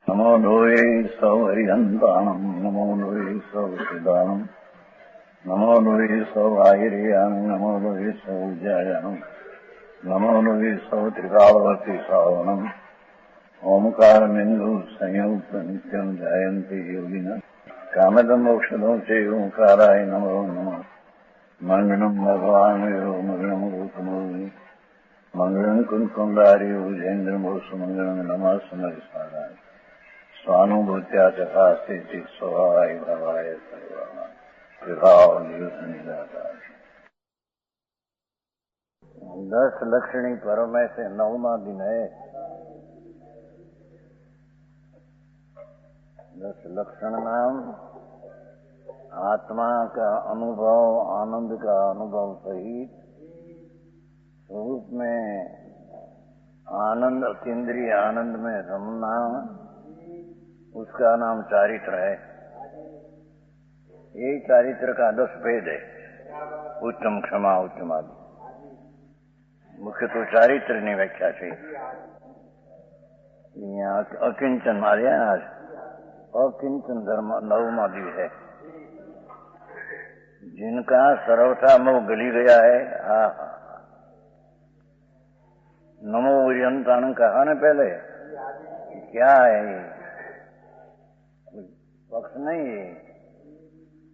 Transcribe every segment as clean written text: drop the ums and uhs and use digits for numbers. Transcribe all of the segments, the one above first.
नमो लोये सौहरिहन्ताणम् नमो लोये सौहृदानम् नमो लोये सौभागिर्यानम् नमो लोये सौजायानम् नमो लोये सौत्रिकावती सावनम् ओंकारमिन्दु संयुक्त नित्यम् जायन्ति योगिनः कामदम् मोक्षदम् च ओंकाराय नमो नमः मङ्गलम् भगवान् यो मङ्गलम् रूपमोहि मङ्गलम् कुन्कुण्डारि उजेन्द्रमोसुमङ्गलम् नमः समरिसाराय स्वानुभूत्या चकास्ते स्वभावाय भवाय सर्वभाव। 10 लक्षणी पर्व में से 9वां दिन है। 10 लक्षण नाम आत्मा का अनुभव, आनंद का अनुभव सहित स्वरूप में आनंद, अतीन्द्रिय आनंद में रमना, उसका नाम चारित्र है। यही चारित्र का 10 भेद है। उत्तम, क्षमा, उत्तम आदि। मुख्य तो चारित्र ની વ્યાખ્યા છે। यहाँ अकिंचन मारे आज अकिंचन धर्म 9वां दिन है। जिनका सर्वथा मोह गली गया है। हाँ, नमो ओरियंतान कहा न पहले, क्या है पक्ष नहीं है।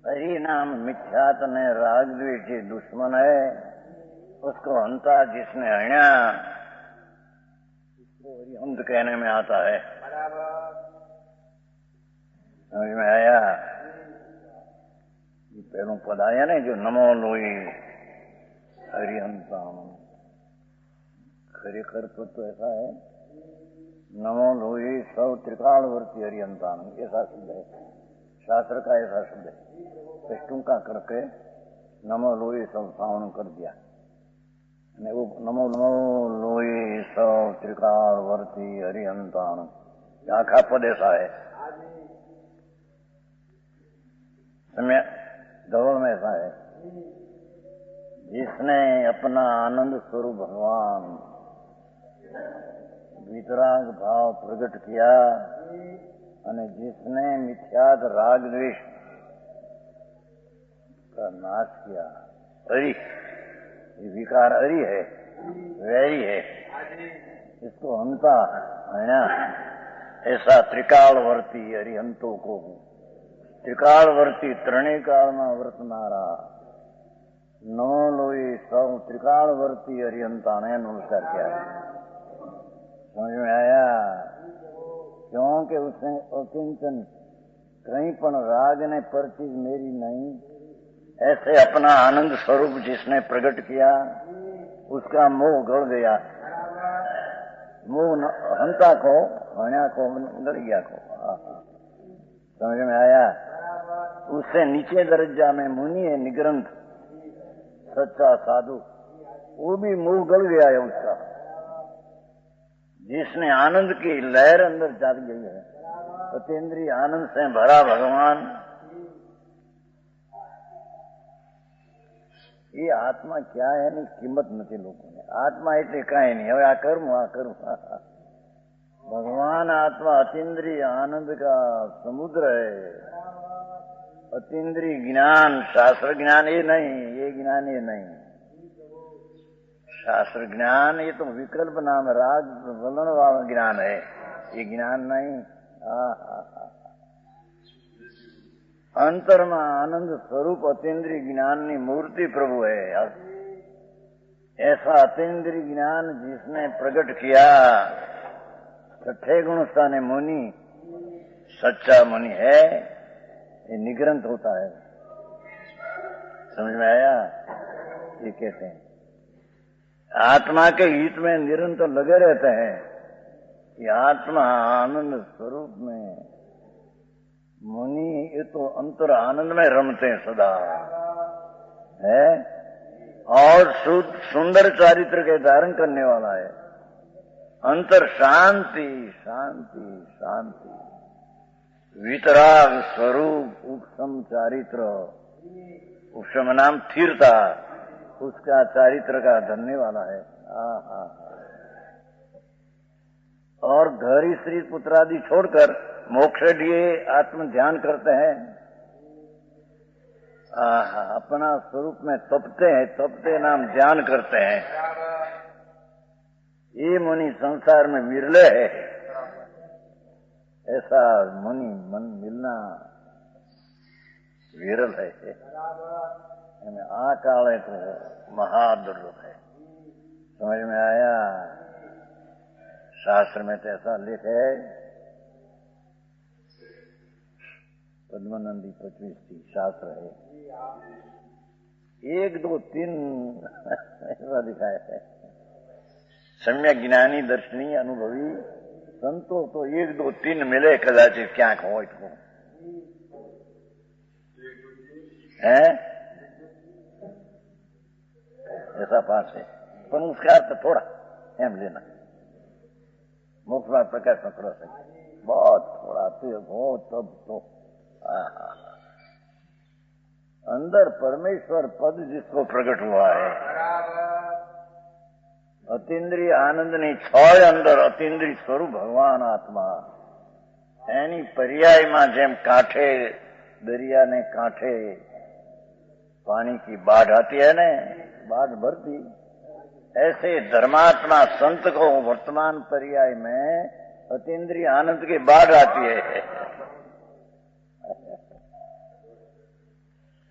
हरि नाम मिथ्यात ने राग द्वेषी दुश्मन है। उसको हंता जिसने हण्या, उसको हरिहंत कहने में आता है। समझ में आया? पहलू पद आया नहीं, जो नमो लोई हरिहंताम। खरेखर पद तो ऐसा है, नमो लोई सौ त्रिकालवर्ती हरिहंतान, ऐसा शब्द है। शास्त्र का ऐसा शब्द है। टूंका करके नमो लोई सब सावन कर दिया। वो नमो नमो लोई सौ त्रिकालवर्ती हरिहंतान, आखा पद ऐसा है। समय धवल में ऐसा है, जिसने अपना आनंद स्वरूप भगवान वितराग भाव प्रकट किया અને जिसने मिथ्यात राग द्वेष का नाश किया। हरि, ये विकार हरि है, वैरी है, इसको हंता है ना। ऐसा त्रिकालवर्ती हरिहंतों को, त्रिकालवर्ती त्रणेय काल में वर्तनारा नमो लोई सौ त्रिकालवर्ती हरिहंता ने नमस्कार किया। समझ में आया? क्योंकि उसने अकिंचन, कहीं पण राग ने पर चीज मेरी नहीं, ऐसे अपना आनंद स्वरूप जिसने प्रकट किया, उसका मोह गड़ गया। मोह हंता को, हण्या को, गड़िया को। समझ में आया? उससे नीचे दर्जा में मुनि है, निग्रंथ सच्चा साधु, वो भी मोह गड़ गया है उसका। जिसने आनंद की लहर अंदर जाग गई है, अतीन्द्रिय आनंद से भरा भगवान, ये आत्मा क्या है नहीं किंमत नहीं लोगों ने। आत्मा એટલે કાંઈ नहीं, હવે આ કરું આ કરું। भगवान आत्मा अतीन्द्रिय आनंद का समुद्र है। अतीन्द्रिय ज्ञान, शास्त्र ज्ञान ये नहीं, ये ज्ञान ये नहीं। शास्त्र ज्ञान ये तो विकल्प नाम राग वलन वाला ज्ञान है, ये ज्ञान नहीं। अंतर में आनंद स्वरूप अतीन्द्रिय ज्ञान की मूर्ति प्रभु है। ऐसा अतीन्द्रिय ज्ञान जिसने प्रकट किया, छठे गुण स्थाने मुनि, सच्चा मुनि है, ये निग्रंथ होता है। समझ में आया? ये कहते हैं आत्मा के हित में निरंतर लगे रहते हैं। कि आत्मा आनंद स्वरूप में मुनि, ये तो अंतर आनंद में रमते हैं सदा है, और सुंदर चारित्र के धारण करने वाला है। अंतर शांति शांति शांति, वितराग स्वरूप उपशम चारित्र, उपशम नाम स्थिरता, उसका चारित्र का धरने वाला है। और घर स्त्री पुत्र आदि छोड़कर मोक्ष लिए आत्म ध्यान करते हैं। अपना स्वरूप में तपते नाम ध्यान करते हैं। ये मुनि संसार में विरले है। ऐसा मुनि मन मिलना विरल है। आ काले तो महादुर्लभ है। समझ में आया? शास्त्र में तो ऐसा लिख है, पद्मानंदी 25 शास्त्र है, 1 2 3 ऐसा दिखाया है। सम्यक ज्ञानी दर्शनी अनुभवी संतो तो 1 2 3 मिले कदाचित क्या हो इसको है, ऐसा पास है। पर उसका अर्थ थोड़ा एम लेना, मुख्य प्रकाश में थोड़ा सा बहुत थोड़ा हो तब तो अंदर परमेश्वर पद जिसको प्रकट हुआ है, अतीन्द्रिय आनंद नहीं छोड़ अंदर अतीन्द्रिय स्वरूप भगवान आत्मा एनी पर्याय में जेम कांठे दरिया ने कांठे पानी की बाढ़ आती है ना, बाढ़ भरती, ऐसे धर्मात्मा संत को वर्तमान पर्याय में अतीन्द्रिय आनंद की बाढ़ आती है।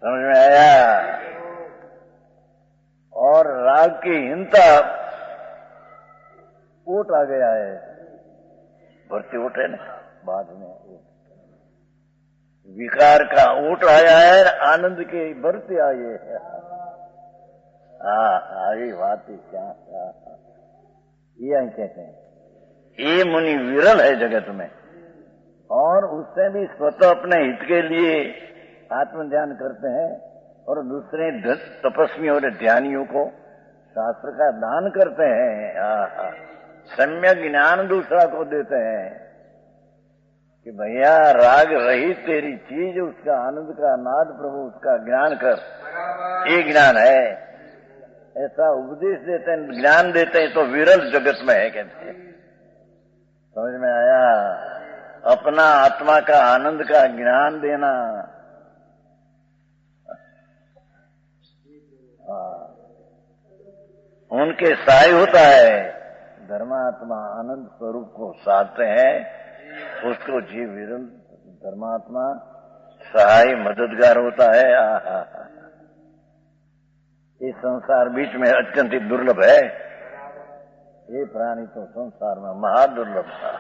समझ में आया? और राग की हिंता ऊट आ गया है, भरती ऊट है ना, बाद में विकार का ऊट आया है, आनंद की भरती आई है। ये बात ही क्या ये कहते हैं। ये मुनि विरल है जगत में, और उससे भी स्वतः अपने हित के लिए आत्म ध्यान करते हैं और दूसरे तपस्वियों और ध्यानियों को शास्त्र का दान करते हैं। सम्यक ज्ञान दूसरा को देते हैं कि भैया राग रही तेरी चीज, उसका आनंद का नाद प्रभु उसका ज्ञान कर, ये ज्ञान है। ऐसा उपदेश देते हैं, ज्ञान देते हैं तो विरल जगत में है कहते हैं। समझ में आया? अपना आत्मा का आनंद का ज्ञान देना, उनके सहाय होता है। धर्मात्मा आनंद स्वरूप को साधते हैं, उसको जीव विरल धर्मात्मा सहाय मददगार होता है। ये संसार बीच में अत्यंत दुर्लभ है। ये प्राणी तो संसार में महादुर्लभ था,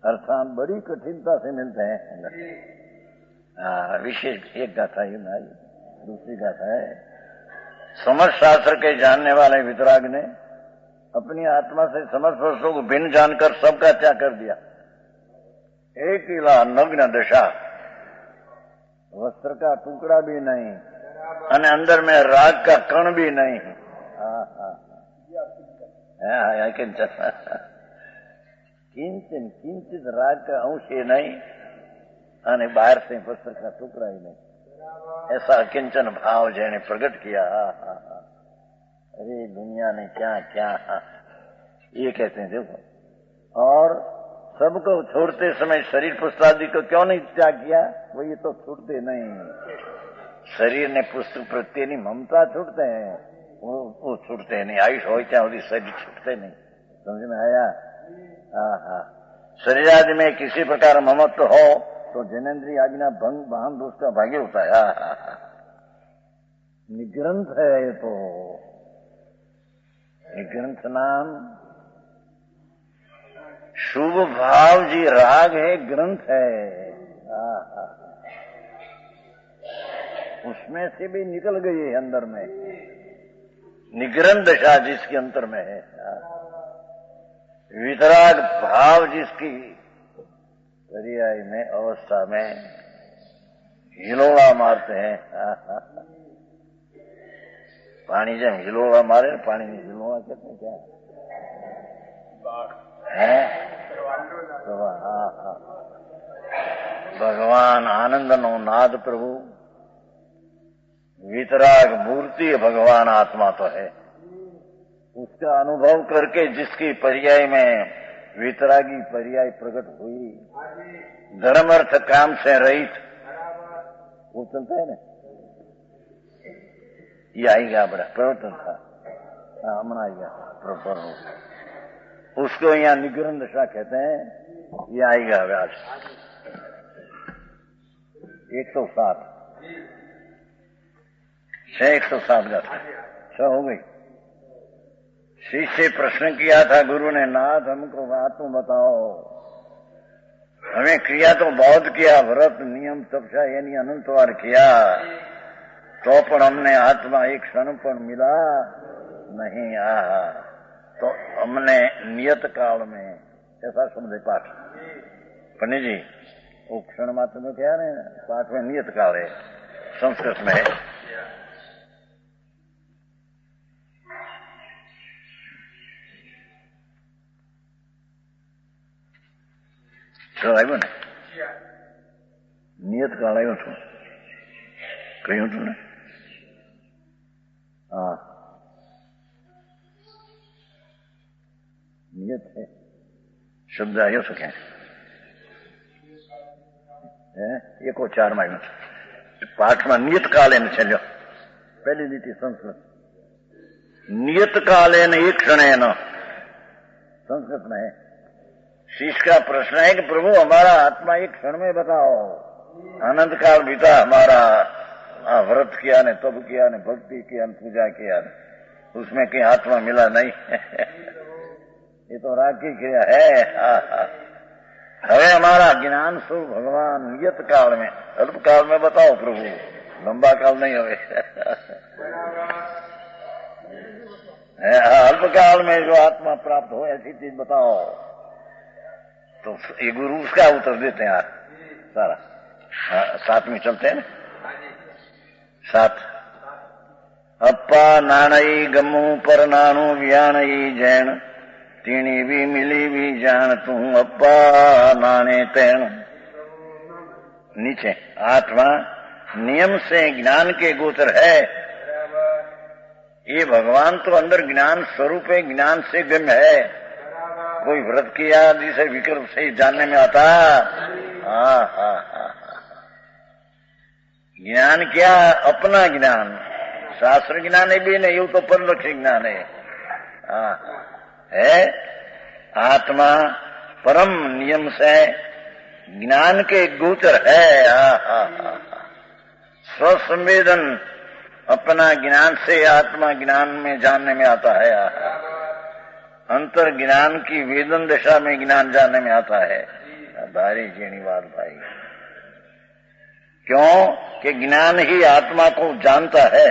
अर्थात बड़ी कठिनता से मिलते हैं। विशेष एक गाथा ही नहीं, दूसरी गाथा है। समस्त शास्त्र के जानने वाले वितराग ने अपनी आत्मा से समस्त वस्तुओं को भिन्न जानकर सबका त्याग कर दिया। एक इला नग्न दशा, वस्त्र का टुकड़ा भी नहीं, और अंदर में राग का कण भी नहीं। किंचन किंचित राग का अंश ही नहीं, और बाहर से वस्त्र का टुकड़ा ही नहीं। ऐसा किंचन भाव जिन्हें प्रकट किया। अरे दुनिया ने क्या क्या ये कहते हैं। देखो, और सबको छोड़ते समय शरीर पुस्तादि को क्यों नहीं त्याग किया? वो ये तो छूटते नहीं। शरीर ने पुस्तक प्रत्यय नहीं, ममता छूटते हैं, वो छूटते नहीं। आयुष हो क्या होती, शरीर छूटते नहीं। समझ में आया? शरीर आदि में किसी प्रकार ममत्व हो तो जनेन्द्रीय आज्ञा भंग भान दोष का भाग्य होता है। निग्रंथ है ये तो, निग्रंथ नाम शुभ भाव जी राग है, ग्रंथ है। उसमें से भी निकल गई है अंदर में, निग्रंथ दशा जिसके अंतर में है। वितराग भाव जिसकी पर्याय में अवस्था में हिलोड़ा मारते हैं। पानी जब हिलोड़ा मारे, पानी में हिलोड़ा कहते हैं क्या है? भगवान आनंद नो नाद प्रभु, वितराग मूर्ति भगवान आत्मा तो है। उसका अनुभव करके जिसकी पर्याय में वितरागी पर्याय प्रकट हुई, धर्म अर्थ काम से रहित, वो चलता है ना, ये आएगा बड़ा प्रवर्तन था, हमन आएगा प्रॉपर हो, उसको यहाँ निगरण दशा कहते हैं। ये आएगा व्यास 107 107 गाथा 6 हो गई। शिष्य प्रश्न किया था गुरु ने, नाथ हमको बात तो बताओ, हमें क्रिया तो बहुत किया, व्रत नियम तपस्या यानी अनंत बार किया, तो पर हमने आत्मा एक क्षण पर मिला नहीं। आहा, तो हमने नियत काल में ऐसा समझे पाठ पंडित जी, वो क्षण मात्र में क्या है पाठ में नियत काल है, संस्कृत में है। तो આવ્યો ને નિયત કાળ આવ્યો છું, કહ્યું હતું ને? હા, નિયત है શબ્દ આવ્યો છે ક્યાં? 104 માં આવ્યો છે પાઠમાં નિયત કાલે છે। લ્યો પહેલી લીટી સંસ્કૃત, नियत कालेन एक क्षणेन, संस्कृत में है। शिष्य का प्रश्न है कि प्रभु हमारा आत्मा एक क्षण में बताओ, अनंत काल बीता हमारा, व्रत किया ने, तप किया ने, भक्ति किया ने, पूजा किया ने, उसमें कहीं आत्मा मिला नहीं। ये तो राग की क्रिया है। हमें हमारा ज्ञान स्वरूप भगवान नियत काल में, अल्प काल में बताओ प्रभु, लंबा काल नहीं होवे। अल्प काल में जो आत्मा प्राप्त हो ऐसी चीज बताओ। तो ये गुरु उसका उत्तर देते हैं यार सारा। 7 में चलते हैं ना, 7। अप्पा नाणई गमू पर नाणु व्याणई जैन, तीनी भी मिली भी जान तू अप्पा नाने तैण। नीचे आत्मा नियम से ज्ञान के गोचर है। ये भगवान तो अंदर ज्ञान स्वरूप है, ज्ञान से गम्य है। कोई व्रत किया जिसे विकल्प से जानने में आता। ज्ञान क्या? अपना ज्ञान, शास्त्र ज्ञान है भी नहीं, ये तो परलक्ष ज्ञान है। आत्मा परम नियम से ज्ञान के गोचर है। स्वसंवेदन अपना ज्ञान से आत्मा ज्ञान में जानने में आता है। अंतर ज्ञान की वेदन दशा में ज्ञान जानने में आता है। भारी जीणीवाद भाई, क्यों कि ज्ञान ही आत्मा को जानता है।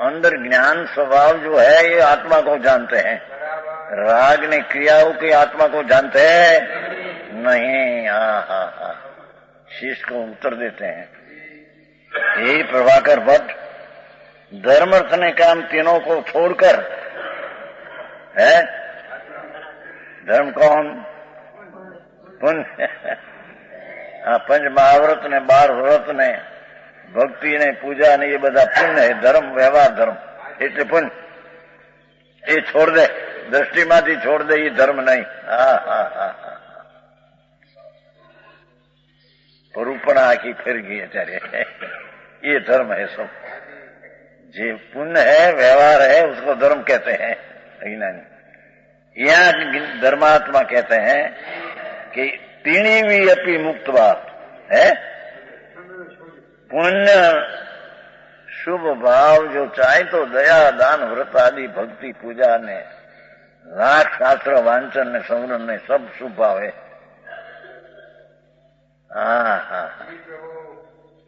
अंदर ज्ञान स्वभाव जो है ये आत्मा को जानते हैं। राग ने क्रियाओं की आत्मा को जानते हैं नहीं। शिष्य को उत्तर देते हैं, यही प्रभाकर भट्ट धर्म अर्थ ने काम तीनों को छोड़कर है। धर्म कौन? पुण्य। पंच महाव्रत ने, 12 व्रत ने, भक्ति ने, पूजा ने, ये બધા પુણ્ય है। धर्म व्यवहार धर्म એટલે પુણ્ય। એ છોડ દે, દ્રષ્ટિમાંથી છોડ દે, એ ધર્મ નહીં। परूपणा आखी फिर गई अचार्य, ये धर्म है सब। जो पुण्य है, व्यवहार है, उसको धर्म कहते हैं अज्ञानी। यहाँ धर्मात्मा कहते हैं कि तीनी भी अपनी मुक्तवाद है। पुण्य शुभ भाव जो चाहे तो दया दान व्रत आदि भक्ति पूजा ने, राग शास्त्र वांचन ने, समरण ने, सब शुभ भाव है।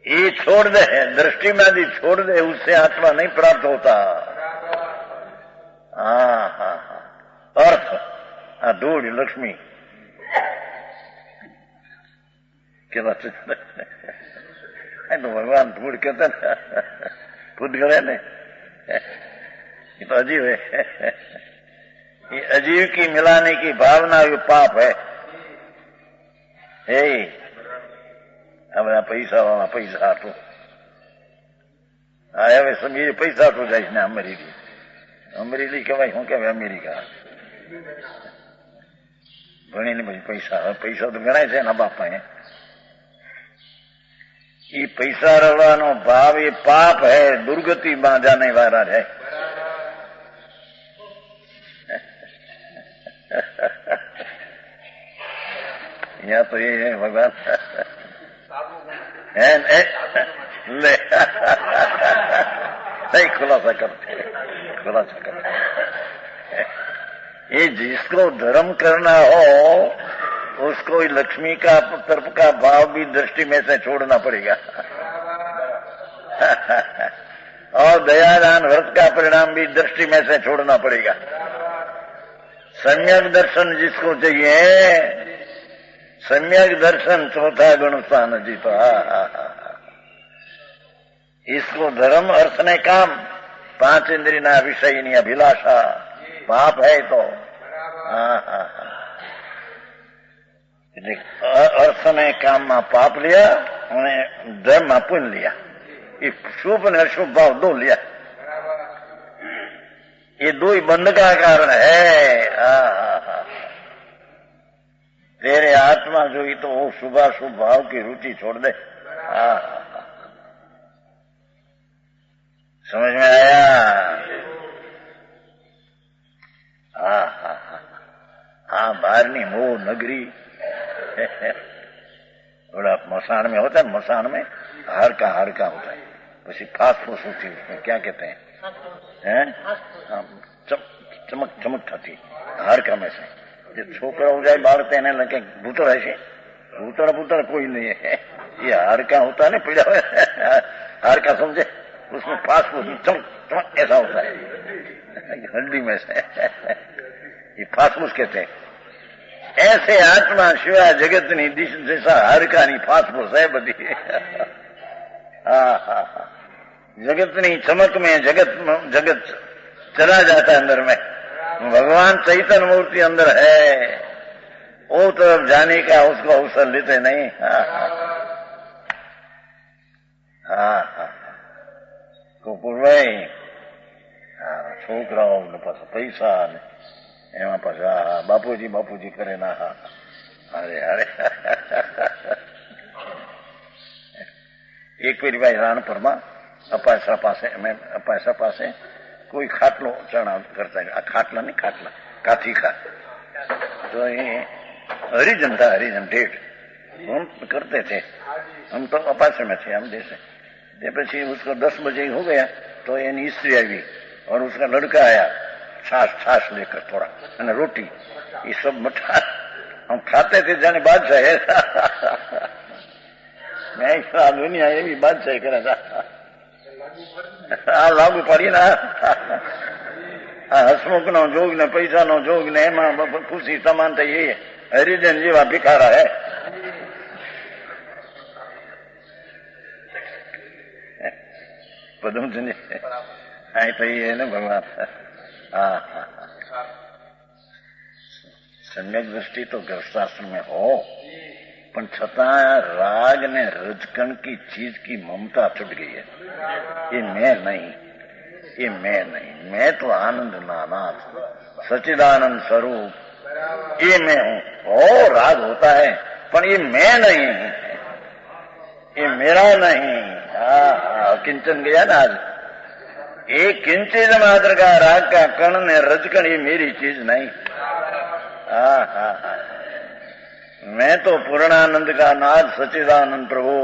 ये छोड़ दे, दृष्टि में यदि छोड़ दे, उससे आत्मा नहीं प्राप्त होता। अर्थ धूल लक्ष्मी के तो भगवान धूल कहते ना, पुद्गल है ने, ये तो अजीब है। ये अजीब की मिलाने की भावना ये पाप है। બધા પૈસાવાળા પૈસા હાટું હવે સમજીએ, પૈસા હાટું જાય ને અમરેલી। અમરેલી કહેવાય, શું કહેવાય? અમેરિકા। ગણી ને પછી પૈસા તો ગણાય છે એના બાપા એ પૈસા રડવાનો ભાવ એ પાપ હૈ, દુર્ગતિ માં જાને વાળા है। यहाँ तो ये है भगवान है ले नहीं खुलासा करते ये जिसको धर्म करना हो उसको लक्ष्मी का तरफ का भाव भी दृष्टि में से छोड़ना पड़ेगा और दयादान व्रत का परिणाम भी दृष्टि में से छोड़ना पड़ेगा। सम्यक दर्शन जिसको चाहिए, सम्यक दर्शन चौथा गुण स्थान जीतो। इसको धर्म अर्थ ने काम, 5 इंद्रिय ना विषय ની અભિલાષા पाप है तो अर्थ ने काम में पाप लिया और धर्म में पुण्य लिया। ये शुभ और अशुभ भाव 2 लिया, ये 2 ही बंध का कारण है। तेरे आत्मा जोई तो वो शुभाशुभ भाव की रुचि छोड़ दे। समझ में आया? हाँ बाहरनी मोह नगरी थोड़ा मसान में होता है, मसान में हार का होता है, પછી फास फूस होती है, उसमें क्या कहते हैं, चमक थती हार का में से जो छोकरा हो जाए बाहर तेने लगे भूतड़ है, भूतड़ कोई नहीं है, ये हार का होता है ना पीड़ा हार का समझे, उसमें फास फूस चमक ऐसा होता है हड्डी में से ये फास फूस कहते हैं। ऐसे आत्मा शिवाय जगत नहीं जैसा हर का नहीं फास फूस है बदी। जगत नहीं चमक में जगत चला जाता है अंदर में, भगवान चैतन्य मूर्ति अंदर है, वो तरफ जाने का उसको अवसर लेते नहीं। गोपुरभाई छोकराओ ने पास पैसा ने एमा पासा बापूजी करे ना। अरे एक पेरी भाई राणपुर में अपायसा पासे कोई खाटलो चढ़ा करता है, खाटला नहीं खाटला काठी का, तो ये हरिजन था, हरिजन ठेठ हम करते थे, हम तो अपासे में थे हम जैसे। પછી उसको 10 बजे हो गया तो एनी स्त्री आई और उसका लड़का आया छाछ लेकर थोड़ा और रोटी, ये सब मठा हम खाते थे जाने बादशाह है। मैं दुनिया ये भी बादशाह करे था लागू पड़ी ना। हसमुख नो जोग ने पैसा नो जोग ने एम खुशी समानता ये हरिजन जेवा भिखारा है। पदम तो ये है ना भगवान। सम्यक दृष्टि तो गृहस्थाश्रम में हो, पर छता राग ने रजकण की चीज की ममता छुट गई है। ये मैं नहीं, मैं तो आनंद नानाथ सच्चिदानंद स्वरूप, ये मैं हूं। ओ राग होता है पर ये मैं नहीं, ये मेरा नहीं। किंचन गया ना आज, एक किंचित मात्र का राग का कण ने रजकण ये मेरी चीज नहीं। मैं तो पूर्णानंद का नाथ सच्चिदानंद प्रभु,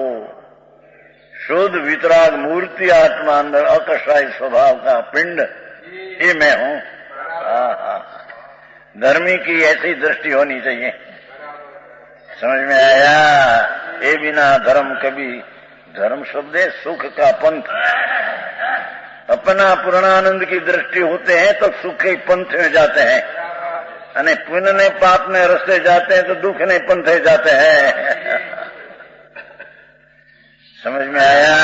शुद्ध वितराग मूर्ति आत्मा अंदर अकषाय स्वभाव का पिंड, ये मैं हूं। धर्मी की ऐसी दृष्टि होनी चाहिए। समझ में आया? ये बिना धर्म कभी, धर्म शब्द है सुख का पंथ। अपना पूर्णानंद की दृष्टि होते हैं तो सुख के पंथ में जाते हैं, अने पुण्य ने पाप ने रस्ते जाते हैं तो दुख ने पंथे जाते हैं। समझ में आया?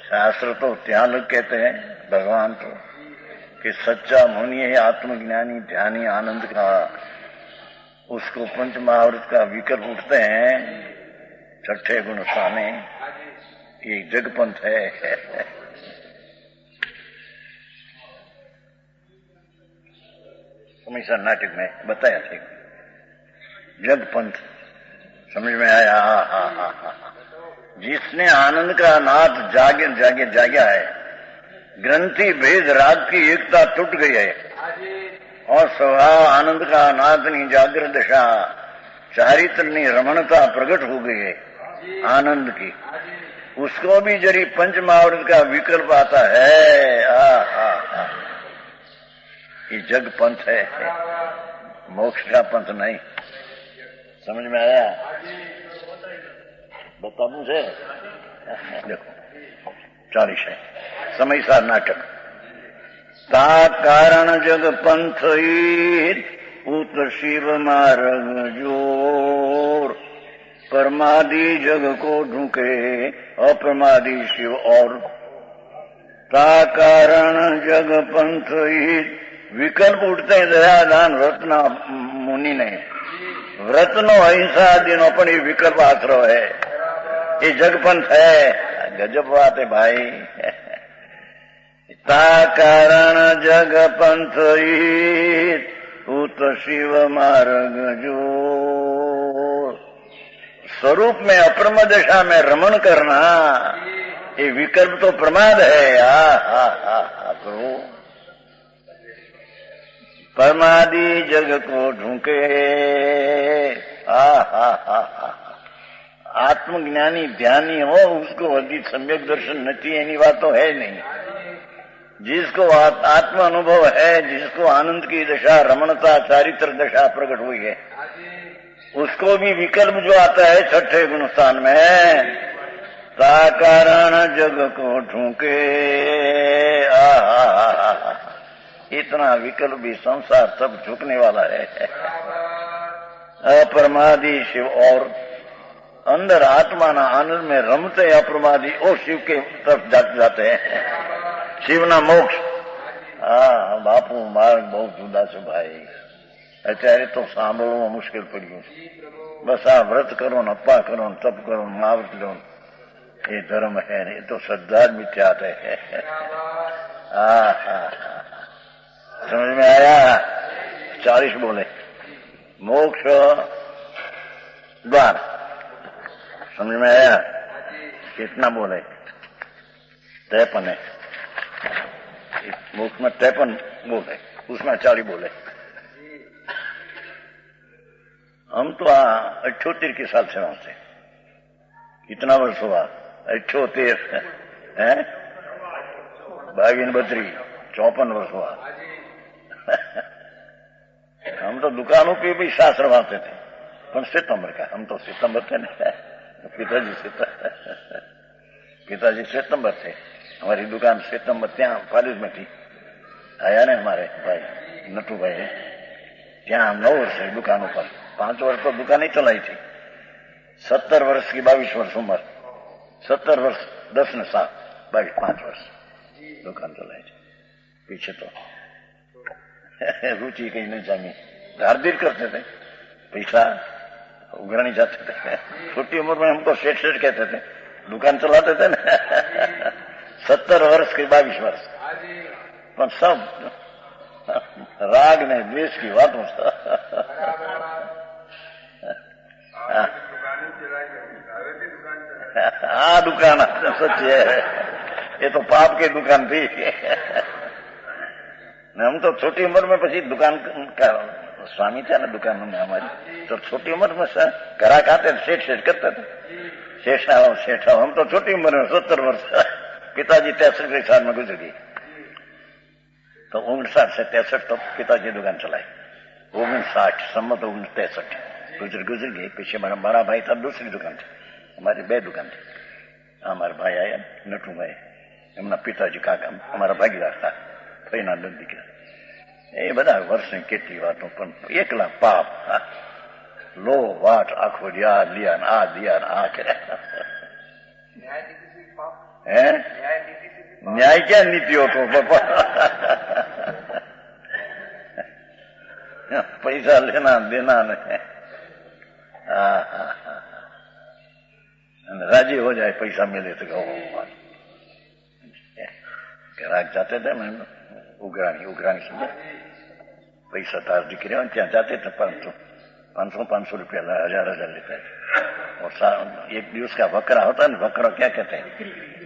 शास्त्र तो त्याग कहते हैं भगवान तो कि सच्चा मुनि है आत्मज्ञानी ध्यानी आनंद का, उसको पंच महाव्रत का विकल्प उठते हैं, 6ठे गुण स्थाने, ये जगपंथ है। समयसा नाटक में बताया थे। जग पंथ समझ में आया? हा हा हा हा। जिसने आनंद का नाद जाग्या है, ग्रंथि भेद राग की एकता टूट गई है और स्वभाव आनंद का नादनी जागृत दशा चारित्रनी रमणता प्रकट हो गई है आनंद की, उसको भी जरी पंचमावृत का विकल्प आता है। ये जग पंथ है, मोक्ष का पंथ नहीं। समझ में आया? बता मुझे। देखो 40 है समयसार नाटक। ता कारण जग पंथ उत शिव मार्ग जोर, परमादि जग को ढूंके अप्रमादी शिव और। ता कारण जग पंथ विकल्प उठते दयादान व्रतना मुनि ने, व्रतनो अहिंसा दिनो पण ये विकल्प आश्रय है। ये जगपंथ है। गजब बात है भाई। ता कारण जग पंथ उत शिव मार्ग जो, स्वरूप में अप्रम दशा में रमण करना ये विकल्प तो प्रमाद है। प्रभु परमादि जग को ढूंके। आत्मज्ञानी ध्यानी हो उसको अधिक सम्यक दर्शन नहीं, एनी बात तो है नहीं। जिसको आत्म अनुभव है, जिसको आनंद की दशा रमणता चारित्र दशा प्रकट हुई है, उसको भी विकल्प जो आता है छठे गुण स्थान में, ता कारण जग को ढूंके। इतना विकल्प भी संसार सब झुकने वाला है। अप्रमादी शिव और अंदर आत्मा ना आनंद में रमते अप्रमादी और शिव के तरफ जाते हैं। शिव ना मोक्ष। बापू मार्ग बहुत जुदा છે ભાઈ। અત્યારે તો સાંભળવું મુશ્કેલ પડ્યું છે। બસ આ વ્રત કરો ને અપ્પા કરો ને તપ કરો ને માવત લો, ये धर्म है, ये तो श्रद्धा मिथ्यात है। समझ में आया? 40 बोले मोक्ष द्वार। समझ में आया? कितना बोले? 53 है। मोक्ष में 53 बोले, उसमें 40 बोले। हम तो 78 के साल से वहां से। कितना वर्ष हुआ? 78 है, 22 32 54 वर्ष हुआ। हम तो दुकानों पे भी शास्त्र वाते थे, पर सितंबर का। हम तो सितंबर थे ना, पिताजी सितंबर थे। हमारी दुकान सितंबर ત્યાં कॉलेज में थी। आया ने हमारे भाई नटू भाई, ત્યાં 9 वर्ष दुकानों पर। 5 वर्ष तो दुकान ही चलाई थी। 70 वर्ष की 22 वर्ष उम्र, 70 वर्ष 10 ने 7 22 5 वर्ष दुकान चलाई थी। पीछे तो रुचि कहीं नहीं जानी, धारधीर करते थे, पैसा उगरानी जाते थे। छोटी उम्र में हमको सेठ सेठ कहते थे, दुकान चलाते थे ना। 70 वर्ष के 22 वर्ष, पर सब राग ने द्वेष की बात। हाँ दुकान सच है, ये तो पाप की दुकान थी। हम तो छोटी उम्र में પછી दुकान का स्वामी था ना दुकान में हमारी, तो छोटी उम्र में ग्राहक आते सेठ सेठ करते थे। सेठ हम तो छोटी उम्र में 70 वर्ष। पिताजी 63 साल में गुजर गई, तो 59 से 63 तो पिताजी दुकान चलाई। 59 सम्मत 63 गुजर गई। पीछे बड़ा भाई था, दूसरी दुकान थी। हमारी 2 दुकान थी। हमारे भाई आया नटू भाई, એમના પિતાજી કાકા અમારા ભાગીદાર હતા, ફઈના દીકરા। એ બધા વર્ષની કેટલી વાતો, પણ એકલા પાપ। લો વાટ આખો લ્યા ને આ કર્યા। હે ન્યાય ક્યાં નીતિઓ તો બાપા। પૈસા લેના દેના ને राजी हो जाए पैसा मिले तो ग्राहक जाते थे। मैं उगरानी समझे, भाई 7 દીકરી હોય ત્યાં जाते थे 500 रुपया 1000 लेता है। और एक દિવસ का बकरा होता है ना, बकरा क्या कहते हैं,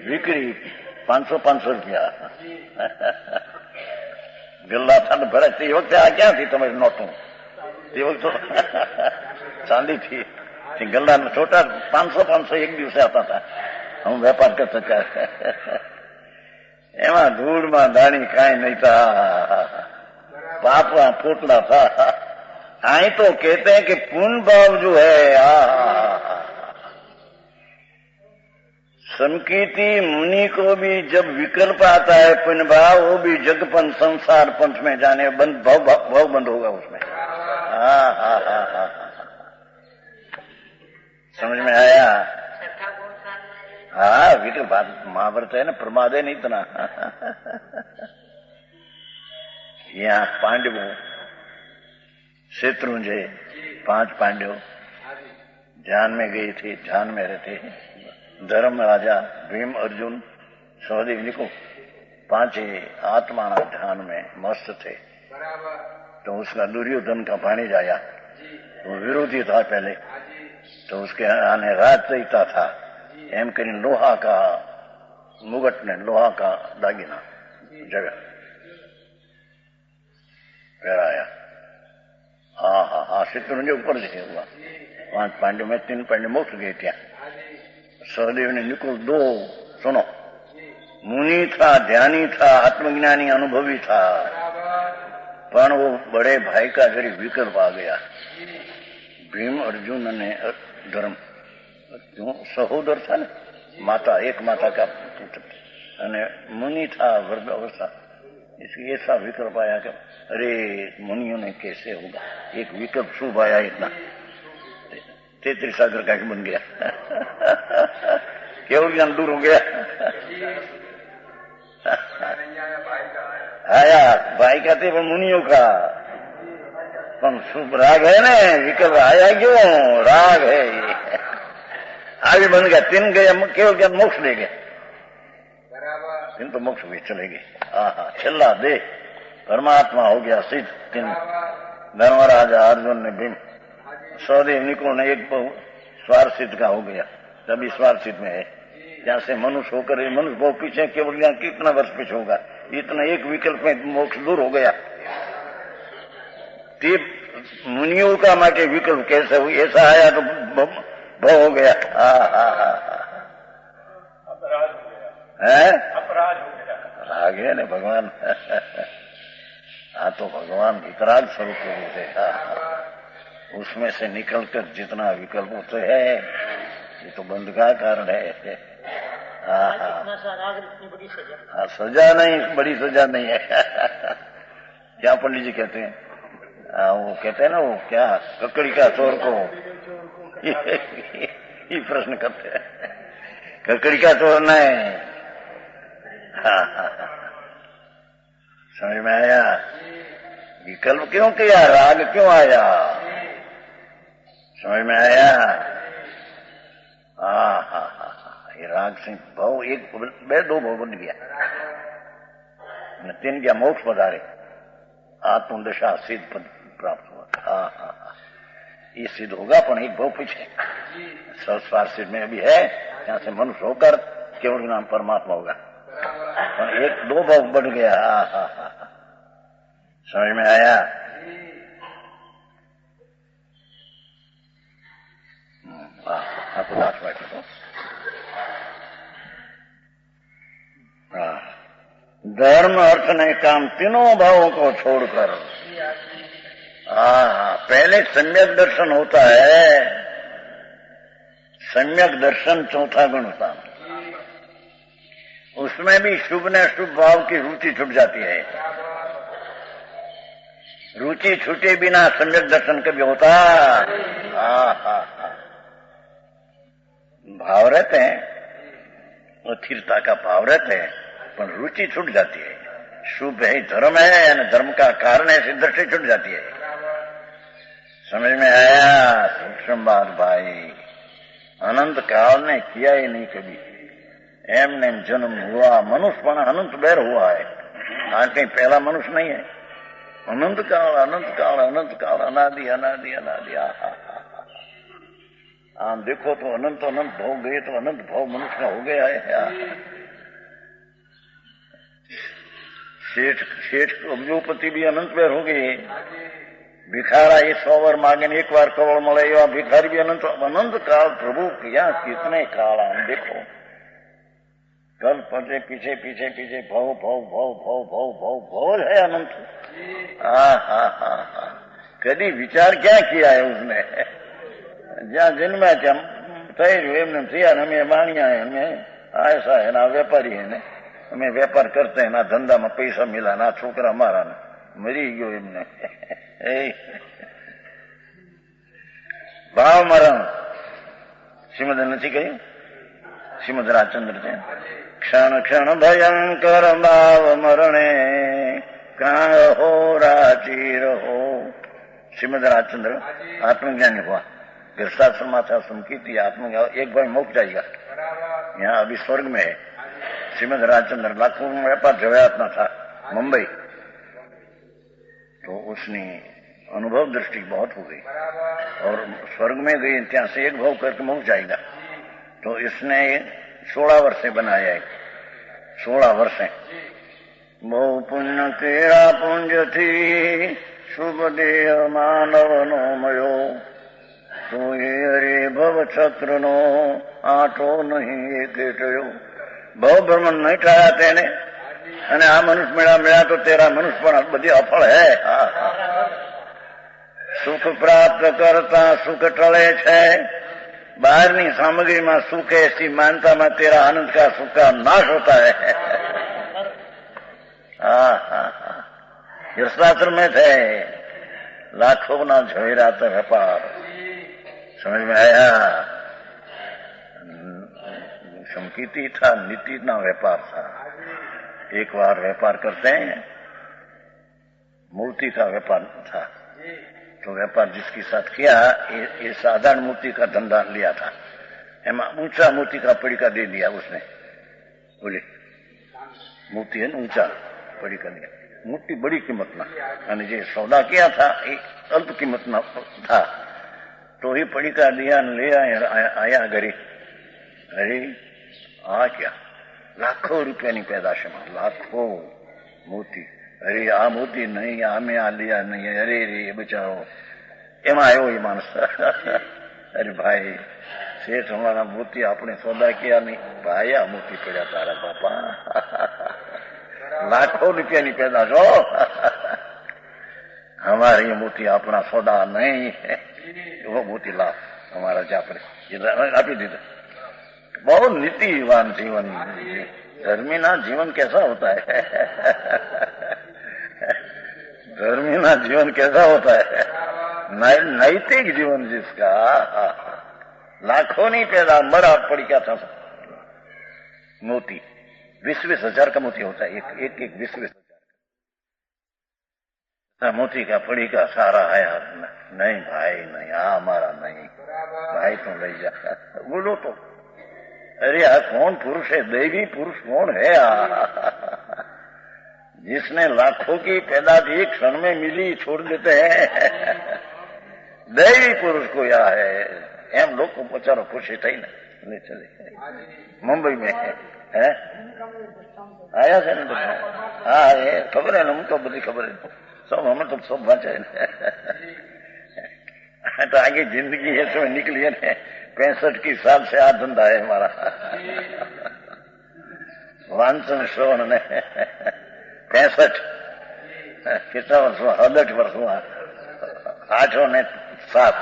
बिक्री 500 रुपया। गल्ला था ने भरे ते वक्त आ क्या थी तुम्हारी नोटों, ते वक्त तो चांदी थी, गल्ला में छोटा 500 एक દિવસે आता था। हम व्यापार करते थे एमा धूल में दाणी काई नहीं था, पाप पोटला था। आई तो कहते हैं कि पुण्य भाव जो है संकीर्ति मुनि को भी जब विकल्प आता है पुण्य भाव, वो भी जगपन संसार पंथ में जाने बंद भाव बंद होगा उसमें। समझ में आया? हाँ विकल्प महाभारत है ना, प्रमाद है नहीं इतना। यहाँ पांडवों शत्रुंजय 5 पांडव ध्यान में गए थे, ध्यान में रहते। धर्म राजा भीम अर्जुन सहदेव निको 5 आत्मा ध्यान में मस्त थे। तो उसका दुर्योधन का पानी जाया, वो विरोधी था पहले, तो उसके आने राज चैता था एम करी लोहा का मुगट ने लोहा का दागिना जगह पहराया। हाँ शत्रुंजय ऊपर से हुआ। 5 पांडव में 3 पांडव मोक्ष गए थे। सहदेव ने निकुल 2 सुनो, मुनि था, ध्यानी था, आत्मज्ञानी अनुभवी था, पर वो बड़े भाई का गरीब विकल्प आ गया। भीम अर्जुन ने धर्म क्यों सहोदर था ना, माता एक माता का पुत्र, मुनि था वर्ग अवस्था, इसलिए ऐसा विकल्प आया कि अरे मुनियों ने कैसे होगा, एक विकल्प शुभ आया इतना 33 सागर का बन गया। केवल ज्ञान दूर हो गया। आया भाई का थे मुनियों का, पर शुभ राग है ना, विकल्प आया क्यों, राग है ये आगे बन गया। 3 गया केवल ज्ञान मोक्ष ले गया, 3 तो मोक्ष भी चले गए। छेल्ला दे परमात्मा हो गया सिद्ध। 3 धर्मराजा अर्जुन ने भीम सहदेव निकुल ने एक स्वार सिद्ध का हो गया, तभी स्वार सिद्ध में है। जहां से मनुष्य होकर मनुष्य बहुत पीछे, केवल यहाँ कितना वर्ष पीछे होगा, इतना एक विकल्प में मोक्ष दूर हो गया। मुनियों का माटे विकल्प कैसे हुई, ऐसा आया तो भव हो गया। अपराध हो गया, राग है ना भगवान। हाँ तो भगवान विकराग स्वरूप होते, उसमें से निकलकर जितना विकल्प होते है, ये तो बंध का कारण है। हाँ सजा नहीं, बड़ी सजा नहीं है। क्या पंडित जी कहते हैं, वो कहते हैं ना, वो क्या ककड़ी का चोर को ये प्रश्न करते हैं, ककड़ी का चोर नहीं। समझ में आया? विकल्प क्यों किया, राग क्यों आया, समझ में आया? ये राग से भाव एक 2 भाव बन गया, 3 क्या मोक्ष पधारे, आत्मदशा सिद्ध पद प्राप्त हुआ। ये सिद्ध होगा, पर एक भाव पीछे संस्कार सिद्ध में अभी है, यहाँ से मनुष्य होकर केवल नाम परमात्मा होगा, पर 1-2 भाव बढ़ गया। समझ में आया? आपको 10 मिनट दो। धर्म अर्थ ने काम तीनों भावों को छोड़कर, पहले सम्यक दर्शन होता है, सम्यक दर्शन चौथा गुण होता है, उसमें भी शुभ न शुभ भाव की रुचि छूट जाती है। रुचि छूटे बिना सम्यक दर्शन कभी होता? भाव रहते हैं, स्थिरता का भाव रहते हैं, पर रुचि छूट जाती है। शुभ है, धर्म है, यानी धर्म का कारण है, दृष्टि छूट जाती है। समझ में आया? सूक्ष्म बात भाई, अनंत काल ने किया ही नहीं कभी, एमने जन्म हुआ, मनुष्य पण अनंत बेर हुआ है। आज कहीं पहला मनुष्य नहीं है, अनंत काल अनंत काल अनंत काल, अनादि अनादि अनादि। आम देखो तो अनंत अनंत भाव गए तो अनंत भाव मनुष्य का हो गया है। सेठ सेठ अब्जोपति भी अनंत बार हो गए। भिखारा ये 100 वर मांगे एक बार कवड़ મળે એવા भिखारी भी अनंत अनंत काल प्रभु किया। कितने काल हम देखो, कल पटे पीछे पीछे पीछे भव भव भव भव भव भव भव है अनंत। कभी विचार क्या किया है उसने? જ્યાં જન્મ્યા ત્યાં થઈ રહ્યું એમને થયા ને અમે બાણિયા હે, અમે ऐसा है ना व्यापारी है ने, અમે વેપાર કરતા है ना ધંધામાં પૈસા મિલા ના છોકરા મારા ને મરી ગયો એમને। ભાવ મરણ શ્રીમદ નથી કહ્યું? શ્રીમદ રાજચંદ્ર છે, क्षण क्षण भयंकर भाव मरणे कहाँ हो राची रहो। श्रीमद राजचंद्र आत्मज्ञानी हुआ, गृहस्थाश्रम था, संकीर्ति आत्मज्ञान, एक बार मोक्ष जाएगा। यहाँ अभी स्वर्ग में है। श्रीमद राजचंद्र लाखों में व्यापार जवायात्मा था मुंबई, तो उसने अनुभव दृष्टि बहुत हो गई और स्वर्ग में गई, ત્યાં से एक भाव करके मोक्ष जाएगा। तो इसने 16 वर्षे बनाया है, 16 वर्षे। बहु पुण्य केड़ा पुंज थी शुभ देह मानव नो मयो, तो ये हरे भव चक्र नो आटो नहीं एक भव भ्रमण नहीं टाया तेने, અને આ મનુષ્ય મળ્યા તો તેરા મનુષ્ય પણ બધી અફળ હે। સુખ પ્રાપ્ત કરતા સુખ ટળે છે, बाहरनी सामग्री में सुख है ऐसी मानता में तेरा आनंद का सुख का नाश होता है। गृहस्थाश्रम में थे, लाखों ना झवेराता व्यापार, समझ में आया? संकीर्ति था, नीति ना व्यापार था। एक बार व्यापार करते हैं, मूर्ति का व्यापार था, तो व्यापार जिसके साथ किया ये साधारण मूर्ति का धंधा लिया था, एमा ऊंचा मूर्ति का पड़ीका दे दिया उसने। बोले मूर्ति है ना, ऊंचा पड़ीका दिया, मूर्ति बड़ी कीमत ना, અને જે सौदा किया था ये अल्प कीमत ना था, तो ये पड़ीका दिया ले आया घरे। अरे आ क्या, लाखों रुपया की पैदाश में लाखों मूर्ति। अरे आ मूर्ति नहीं, आमे आ लिया नहीं, अरे रे बेचारो एम आयो ये मानस। अरे भाई सेठ हमारा मूर्ति आपने सौदा किया नहीं, भाई आ मूर्ति पड़ा तारा पापा, लाखों रुपया की पैदाश हो, हमारी मूर्ति अपना सौदा नहीं है, वो मूर्ति ला हमारा जापरे आपी दीदा। बहुत नीतिवान जीवन, धर्मी ना जीवन कैसा होता है? धर्मी ना जीवन कैसा होता है? नैतिक जीवन जिसका, लाखों नहीं पैदा मरा पड़ी क्या था मोती, 20-20 हजार का मोती होता है, एक 20-20 हजार मोती का पड़ी का सारा आया। नहीं भाई नहीं, हमारा नहीं भाई, तुम ले जा। बोलो तो अरे आ कौन पुरुष है? दैवी पुरुष कौन है? जिसने लाखों की पैदाद एक क्षण में मिली छोड़ देते हैं, दैवी पुरुष को या है। एम लोग को बचारो खुशी थी ना, ले चले मुंबई में है आया है ना, हाँ ये खबर है ना, मुझको बड़ी खबर है, सब हमें तो सब बचे तो आगे जिंदगी है समय निकली है ना। 65 की साल से आ धंधा है हमारा। वांचन श्रवण ने 65 कितना वर्ष हुआ? 68 वर्ष हुआ, 8 और 7,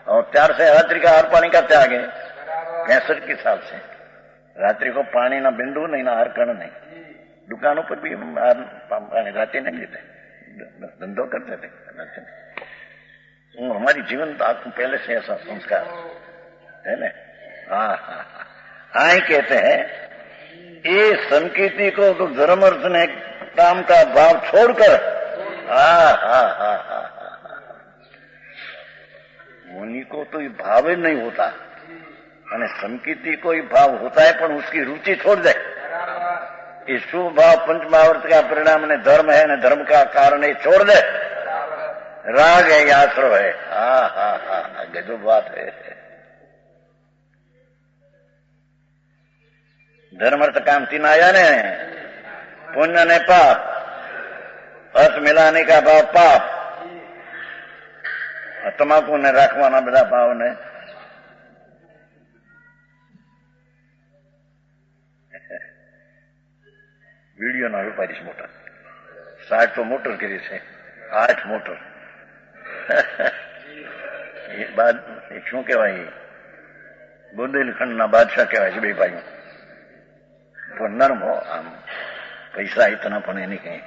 और 4 से रात्रि का हर पानी का त्याग है। 65 की साल से रात्रि को पानी ना बिंदु नहीं, ना हर कण नहीं, दुकानों पर भी पानी रात्रि नहीं लेते, धंधो करते थे। हमारी जीवन तो आपको पहले से ऐसा संस्कार है ना। हाँ ही कहते हैं ये संकीर्ति को तो धर्म अर्थ ने काम का भाव छोड़कर मुनि को तो ये भाव ही नहीं होता, અને સંકીર્તિ को भाव होता है पर उसकी रुचि छोड़ दे, ये शुभ भाव पंचमावर्त का परिणाम ने धर्म है न धर्म का कारण ये छोड़ दे, राग है या आश्रव है। हा गजब बात है। धर्म अर्थ काम तीन आया ने, पुण्य ने पाप, अर्थ मिलाने का भाव पाप, तमाकू ने राखवाना बधा भाव ने वीडियो ना रूपारीश मोटर 60 तो मोटर करी છે, 8 મોટર એ બાદ શું કહેવાય, बुंदेलखंडના बादशाह કહેવાય છે બે ભાઈઓ, પણ નરમ હો, આમ પૈસા इतना પણ એની કઈ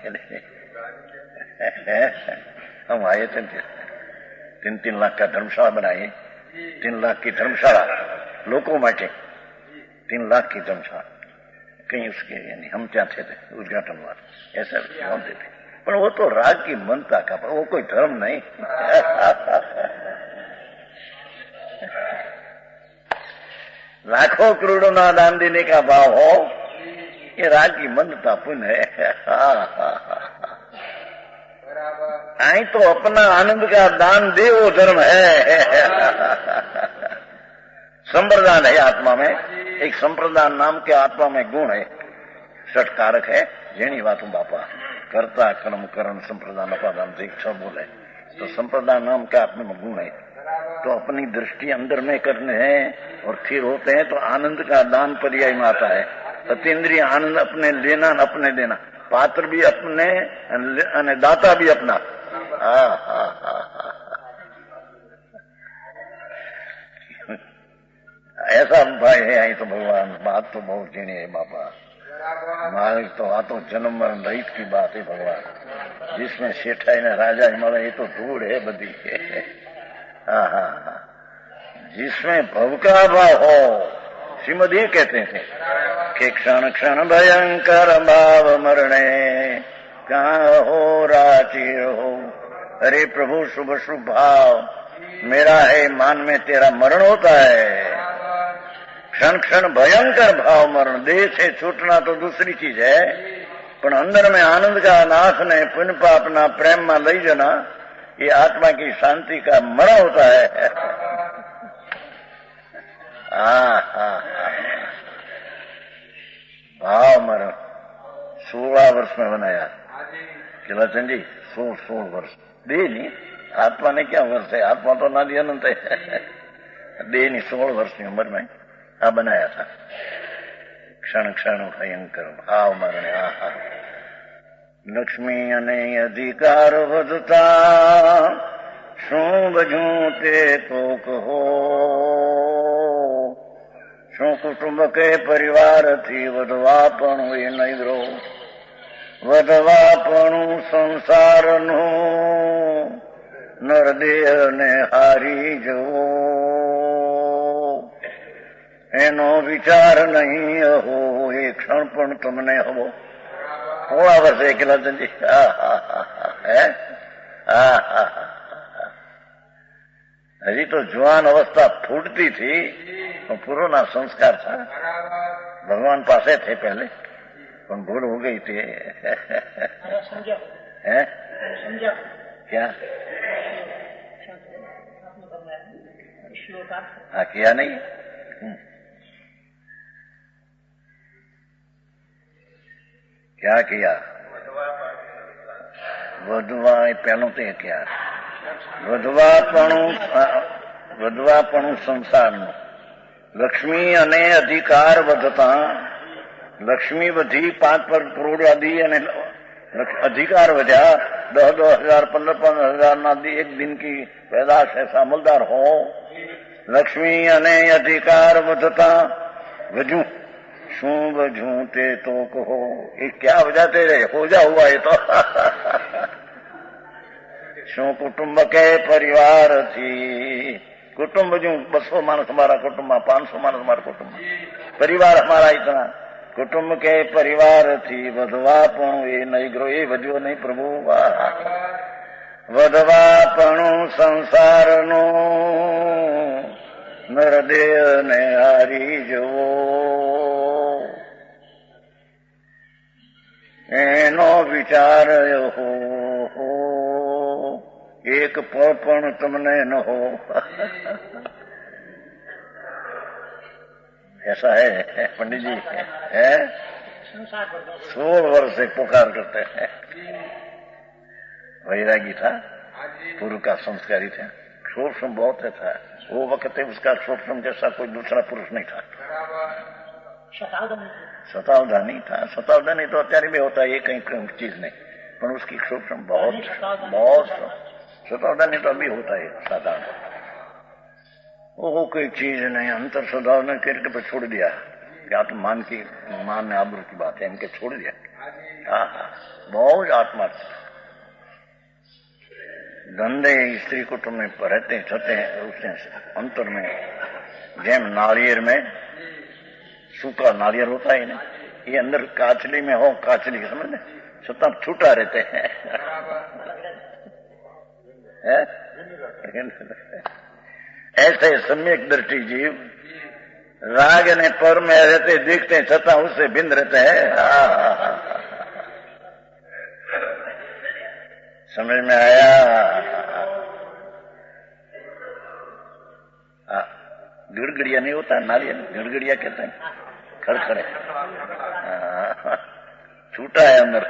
हम आए थे 3-3 लाख का धर्मशाला बनाई, 3 लाख की धर्मशाला लोगों માટે, 3 लाख की धर्मशाला कहीं उसके यानी हम क्या थे उद्घाटन वाले ऐसा बोलते थे, पर वो तो राग की मनता का, वो कोई धर्म नहीं। लाखों करोड़ों ना दान देने का भाव हो, ये राग की मनता पुण्य है। आई तो अपना आनंद का दान दे वो धर्म है। संप्रदान है आत्मा में, एक संप्रदान नाम के आत्मा में गुण है, षटकारक है, जेनी बातों बापा कर्ता कर्म करण संप्रदान अपादान से इच्छा बोले, तो संप्रदान नाम के आत्मा में गुण है, तो अपनी दृष्टि अंदर में करने हैं और फिर होते हैं, तो आनंद का दान पर्याय में आता है। अतीन्द्रिय आनंद अपने लेना न अपने देना, पात्र भी अपने दाता भी अपना। ऐसा भाई है आई तो भगवान, बात तो बहुत जीनी है बापा, हमारी तो आ तो जन्म मरण रहित की बात है भगवान, जिसमें सेठाई ने राजा हिमालय ये तो धूड़ है बदी। जिसमें भव का भाव हो, श्रीमद ये कहते थे कि क्षण क्षण भयंकर भाव मरणे कहाँ हो राचिर हो। अरे प्रभु शुभ शुभ भाव मेरा है, मान में तेरा मरण होता है। क्षण क्षण भयंकर भाव मरण, देह से छूटना तो दूसरी चीज है, पर अंदर में आनंद का नाश ने पुण्य पाप ना प्रेम में लई जाना, ये आत्मा की शांति का मरण होता है। भाव मरण 16 वर्ष में बनाया किलाचंद जी, 16 वर्ष। देह नहीं, आत्मा ने क्या वर्ष है, आत्मा तो नादी अनंत है। देह नहीं, 16 वर्ष की उम्र में आ बनाया था। क्षण क्षण भयंकर भाव मरण। लक्ष्मी अने अधिकार વધતા શું બજું તે તો કહો। શું કુટુંબ કે પરિવારથી વધવાપણું એ નહીં રહો, વધવાપણું સંસારનું નરદેહને હારી જવો, એનો વિચાર નહીં હો, એ ક્ષણ પણ તમને હવો। 16 વર્ષ કિલાચંદ जी, हजी तो जवान अवस्था फूटती थी, तो पुराना संस्कार था, भगवान पासे थे पहले, पर भूल हो गई थी। क्या किया नहीं, क्या किया, વધવા પહેલું તો क्या, વધવાપણું સંસારનું। લક્ષ્મી અને અધિકાર વધતા, લક્ષ્મી વધી 5 કરોડ આદિ અને अधिकार वजह 10,000 15,000 ना एक दिन की पैदाश ऐसा अमलदार हो। लक्ष्मी अने अधिकार વધતા वजू शू वजू ते तो कहो, ये क्या वजह तेरे हो जा हुआ है तो। शू कुटुंब के परिवार थी, कुटुंब जो 200 मानस हमारा कुटुंब, 500 मानस हमारा कुटुंब, परिवार हमारा इतना, कुटुंब के परिवार थी વધવાપણું એ નહીં ગ્રો, એ વધ્યો નહીં પ્રભુ। વધવાપણું સંસારનું નરદેહને હારી જવો। एनो विचार हो एक पण तुमने न हो। ऐसा है पंडित जी, है 16 वर्ष से पुकार करते हैं। वैरागी था, पूर्व का संस्कारी था, क्षोभम बहुत था। वो वक्त उसका क्षोभम जैसा कोई दूसरा पुरुष नहीं था। शतावधानी था। शतावधानी तो અત્યારે भी होता है, ये कहीं चीज नहीं, पर उसकी क्षोभम बहुत शतावधानी तो अभी होता है साधारण। वो कोई चीज नहीं, अंतर शतावधानी करके पे छोड़ दिया। या तो मान आबरू की बात है, इनके छोड़ दिया। हाँ, बहुत आत्मा धंधे स्त्री कुटुंब में रहते छते उसने अंतर में जेम नारियर में सूखा नारियर होता है ना, ये अंदर काचली में हो, काचली के समझ छता छूटा रहते हैं। ऐसे सम्यक दृष्टि जीव राग ने पर में रहते दिखते छता उससे भिन्न रहते हैं। समझ में आया? गिड़गिड़िया नहीं होता नारियल, गिड़गिड़िया कहते हैं, खड़खड़े छूटा है अंदर।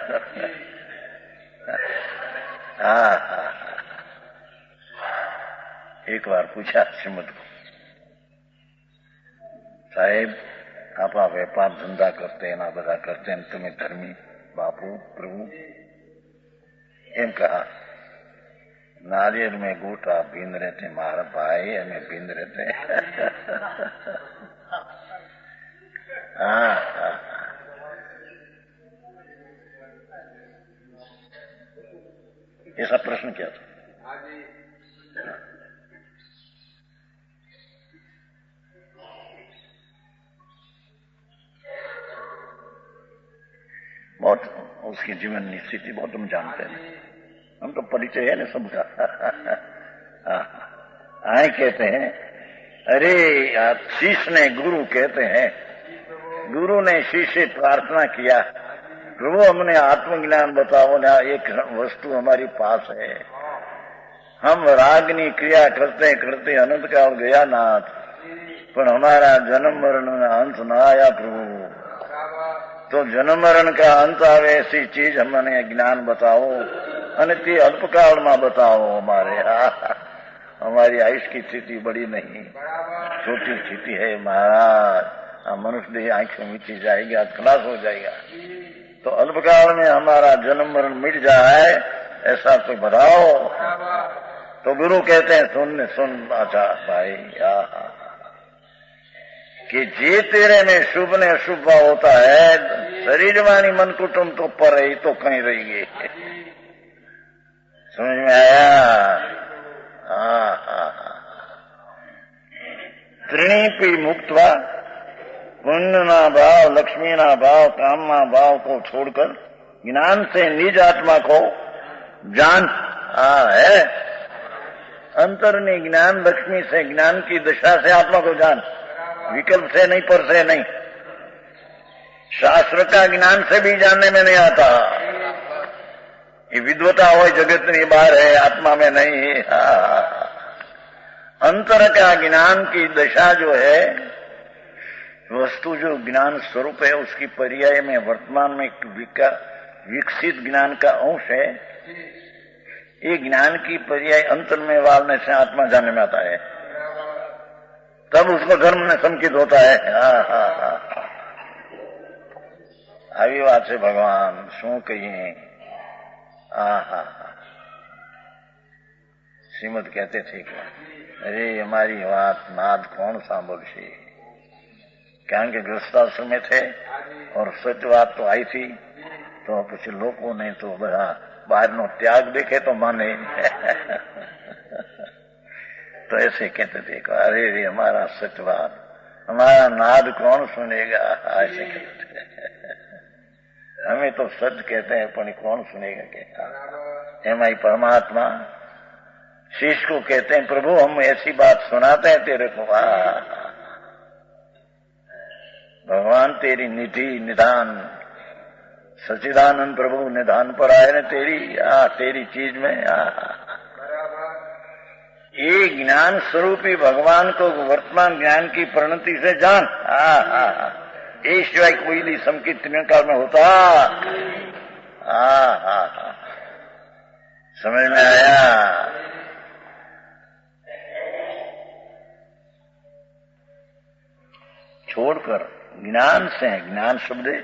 एक बार पूछा श्रीमद को, साहेब आप व्यापार धंधा करते हैं ना, बधा करते हैं, तुम्हें धर्मी बापू प्रभु एम कहा, नारियल में गोटा बींद रहते मारा भाई, हमें बींद रहते। ऐसा प्रश्न किया था। बहुत उसकी जीवन स्थिति बहुत हम जानते हैं, हम तो परिचय है ना सबका। आए कहते हैं, अरे शिष्य ने गुरु कहते हैं, गुरु ने शिष्य से प्रार्थना किया, प्रभु हमने आत्मज्ञान बताओ ना, एक वस्तु हमारी पास है, हम रागनी क्रिया करते करते अनंत काल गया नाथ, पर हमारा जन्म मरण अंत न आया प्रभु, तो जन्म मरण का अंत आवे ऐसी चीज हमने ज्ञान बताओ, અને તે અલ્પકાળમાં बताओ हमारे। हमारी आयुष की स्थिति बड़ी नहीं, छोटी स्थिति है महाराज, मनुष्य देह आंख में मिटी जाएगा, खलास हो जाएगा, तो अल्पकाल में हमारा जन्म मरण मिट जाए ऐसा कोई बताओ। तो गुरु कहते हैं सुन अच्छा भाई, कि जे तेरे में शुभ ने अशुभ होता है, शरीर वाणी मन कुटुंब तो पर ही तो कहीं रहेगी। समझ में आया? त्रिणीपी मुक्तवा, पुण्य ना भाव, लक्ष्मी ना भाव, काम ना भाव को छोड़कर ज्ञान से निज आत्मा को जान। है अंतर ने ज्ञान, लक्ष्मी से ज्ञान की दशा से आत्मा को जान, विकल्प से नहीं, पर से नहीं। शास्त्र का ज्ञान से भी जानने में नहीं आता, ये विद्वता हो जगत में बाहर है, आत्मा में नहीं है। अंतर का ज्ञान की दशा जो है, वस्तु जो ज्ञान स्वरूप है उसकी पर्याय में वर्तमान में विकसित ज्ञान का अंश है, ये ज्ञान की पर्याय अंतर में वालने से आत्मा जानने में आता है, तब उसको धर्म में संकित होता है। આવી વાત છે ભગવાન, શું કહીએ। શ્રીમદ कहते थे कि अरे हमारी बात नाद कौन सांभળશે, કારણ કે ગૃહસ્થાશ્રમ में थे और सच बात तो आई थी, तो પછી લોકો ને તો બધા બહારનો ત્યાગ देखे तो माने। तो ऐसे कहते थे अरे रे हमारा सच बात, हमारा नाद कौन सुनेगा, ऐसे कहते थे। हमें तो सच कहते हैं पर कौन सुनेगा कहता। एम आई परमात्मा शिष्य को कहते हैं, प्रभु हम ऐसी बात सुनाते हैं तेरे को, भगवान तेरी निधि निधान सच्चिदानंद प्रभु निधान पर आए न तेरी चीज में ये ज्ञान स्वरूपी भगवान को वर्तमान ज्ञान की परिणति से जान। ये शिवाय कोई नहीं संकित काल में होता। समझ में आया? छोड़कर ज्ञान से है, ज्ञान शब्द है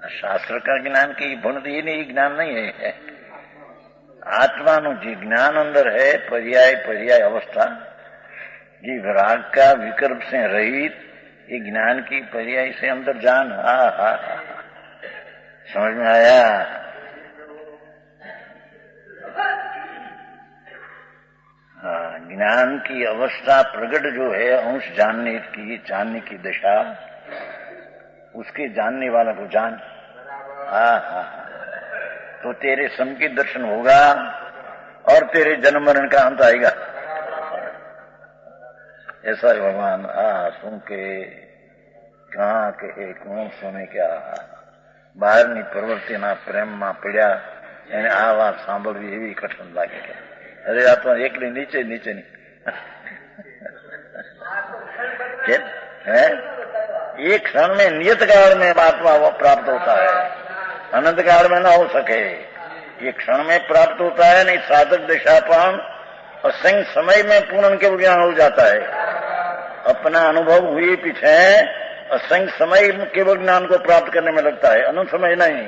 शास्त्र का ज्ञान की भूणत ये नहीं, ज्ञान नहीं है। आत्मा नु जी ज्ञान अंदर है, पर्याय अवस्था जी विराग का विकल्प से रहित ये ज्ञान की पर्याय से अंदर जान। समझ में आया? ज्ञान की अवस्था प्रकट जो है अंश जानने की दशा, उसके जानने वाला को जान। तो तेरे समकित दर्शन होगा और तेरे जन्म मरण का अंत आएगा। ऐसा है भगवान। सुन के कहा के कौन सुने क्या બહાર ની પ્રવૃત્તિના પ્રેમમાં પડ્યા એને આ વાત સાંભળવી એવી કઠિન લાગે કે અરે આ તો એકલી નીચેની है? एक क्षण में नियत काल में आत्मा प्राप्त होता है, अनंत काल में न हो सके। ये क्षण में प्राप्त होता है, नहीं साधक दशापान असंख्य समय में पूर्ण के ज्ञान हो जाता है। अपना अनुभव हुए पीछे असंख्य समय केवल ज्ञान को प्राप्त करने में लगता है, अनंत समय नहीं।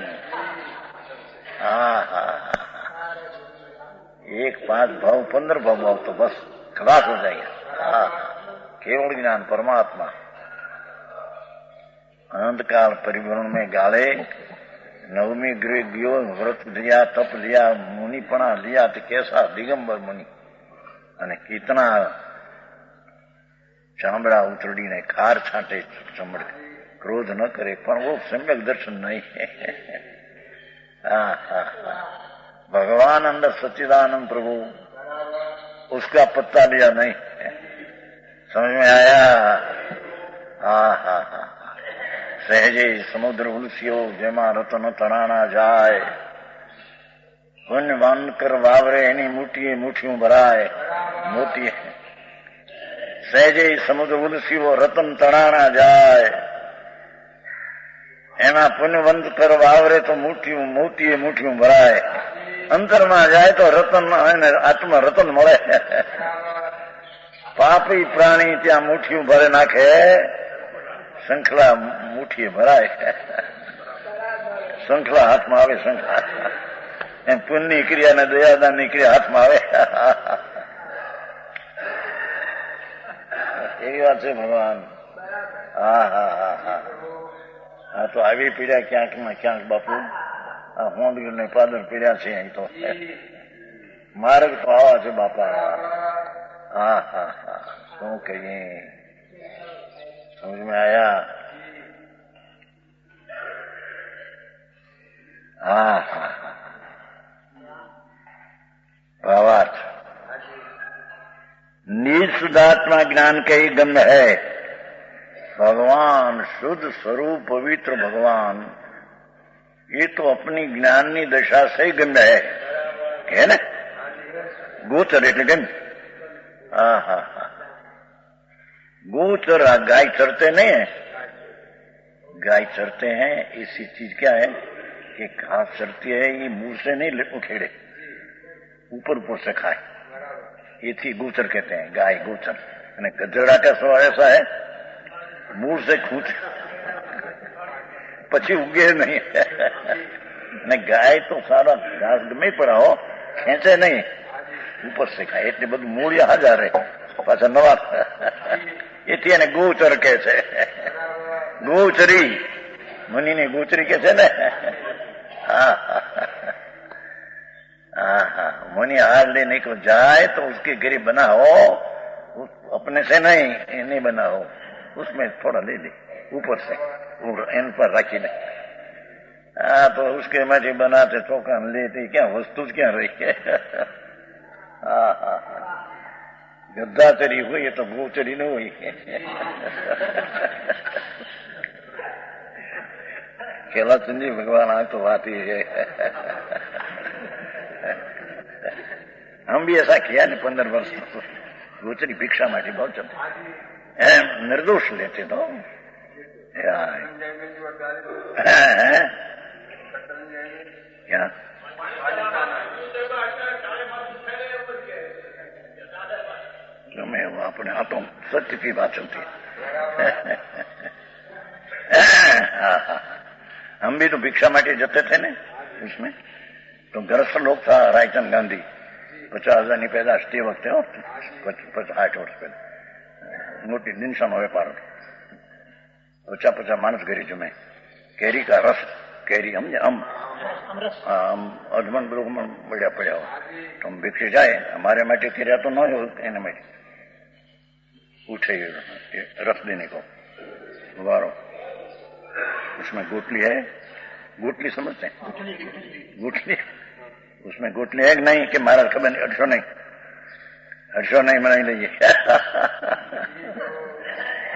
1 5 भाव 15 भाव तो बस खलास हो जाएगा। केवल ज्ञान परमात्मा अनंत काल परिभ्रमण में गाले नवमी गृह गयो, व्रत लिया, तप लिया, मुनिपणा लिया तो कैसा दिगंबर मुनि અને कितना चामड़ा उतरड़ी ने खार छाटे चमड़, क्रोध न करे, पर वो सम्यक दर्शन नहीं है। भगवान अंदर सच्चिदानंद प्रभु, उसका पत्ता लिया नहीं। समझ में आया? सहजे समुद्र उलसियो जेमा रतन तणाना जाए, पुण्य वन कर वावरे एनी मुठिये मुठियों भराए। मोती सहजे समुद्र उलसियो रतन तणाना जाए, एमा पुण्यवंत कर वावरे तो मोतीये मुठियों भराए। अंतर में जाए तो रतन आत्मा रतन मळे। पापी प्राणी त्या मुठियों भरे नाखे, श्रृंखला मुठिये भराए। श्रृंखला हाथ में आवे, श्रृंखला एम पुण्य क्रिया ने दयादान ની ક્રિયા હાથમાં આવે। એવી વાત છે ભગવાન। તો આવી પીડ્યા ક્યાંક માં ક્યાંક બાપુ, આ હોંડગીર ને પાદર પીડ્યા છે અહીં તો। માર્ગ તો આવા છે બાપા। શું કહીએ? समझ में आया? भावार्थ निज शुद्धात्मा ज्ञान का ही गम्य है। भगवान शुद्ध स्वरूप पवित्र भगवान, ये तो अपनी ज्ञाननी दशा से ही गम्य है ना? गोचर એટલે ગમ્ય। गोचर गाय चरते नहीं है, गाय चरते हैं। ऐसी चीज क्या है कि घास चरती है, ये मुंह से नहीं उखेड़े, ऊपर से खाए, ये थी गोचर कहते हैं। गाय गोचर। गधेड़ा का स्वभाव ऐसा है, मुंह से खूंच पची उगे नहीं। गाय तो सारा घास गमे पड़ा हो, खेचे नहीं, ऊपर से खाए। એટલે બધું મૂળિયા હાજર પાછા નવા। એથી એને ગોચર કે છે, ગોચરી મુનિની ગોચરી કે છે ને। मुनि हार ले निकल जाए तो उसके गिरी बनाओ, अपने से नहीं बनाओ, उसमें थोड़ा ले ले ऊपर से, इन पर रखी नहीं। तो उसके मजे बनाते चौका लेते, क्या वस्तु क्या रही है। गद्दा चरी हुई तो गोचरी न हुई। खेला सिंधी भगवान आ तो बात ही है। हम भी ऐसा किया न 15 वर्ष तो गोचरी भिक्षा माटी बहुत चलते निर्दोष लेते तो क्या जो मैं वो अपने हाथों सत्य की बात चलती है। हम भी तो भिक्षा माटी जते थे ने उसमें तो गृहस्थ लोग था रायचंद गांधी 50,000 पैदाश ते वक्त हो 60 वर्ष पहले मोटी दिनसानो व्यापार 50 मानस घरी जुमे केरी का रस केरी हम अजमन ब्रुगमन बढ़िया पड़ा हो तो हम भिक्षे जाए हमारे माटे किरिया तो न हो एने में उठे रस देने को वारो उसमें गुटली है गुटली समझते हैं गुटली उसमें गुटली है कि नहीं कि महाराज खबर नहीं 800 नहीं मनाई लीजिए।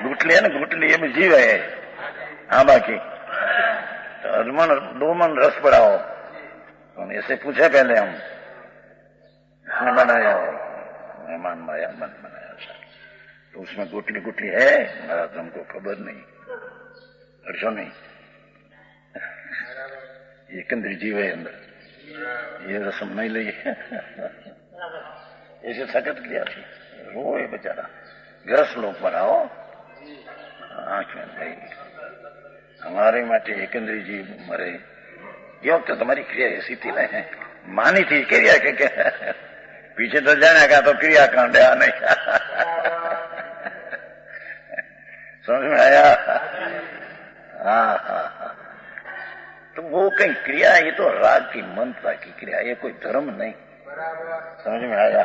गुटली है ना गुटली ये में जीव है हाँ बाकी तो अजमन 2 मन रस पड़ाओ तो ऐसे पूछे पहले हम इसने बनाया मेहमान माया मन बनाया तो उसमें गुटली गुटली है महाराज हमको खबर नहीं 800 नहीं ये केंद्रीय जीव है अंदर ये रसम नहीं ली ऐसे सकत किया थी रोए बेचारा ग्रस्त लोग बनाओ आंख में गई हमारे माटे एकंद्री जी मरे ये वक्त तुम्हारी क्रिया ऐसी थी ना मानी थी क्रिया के पीछे तो जाने का तो क्रिया कांड नहीं समझ में आया। हाँ तो वो कहीं क्रिया ये तो राग की मंत्र की क्रिया ये कोई धर्म नहीं समझ में आया।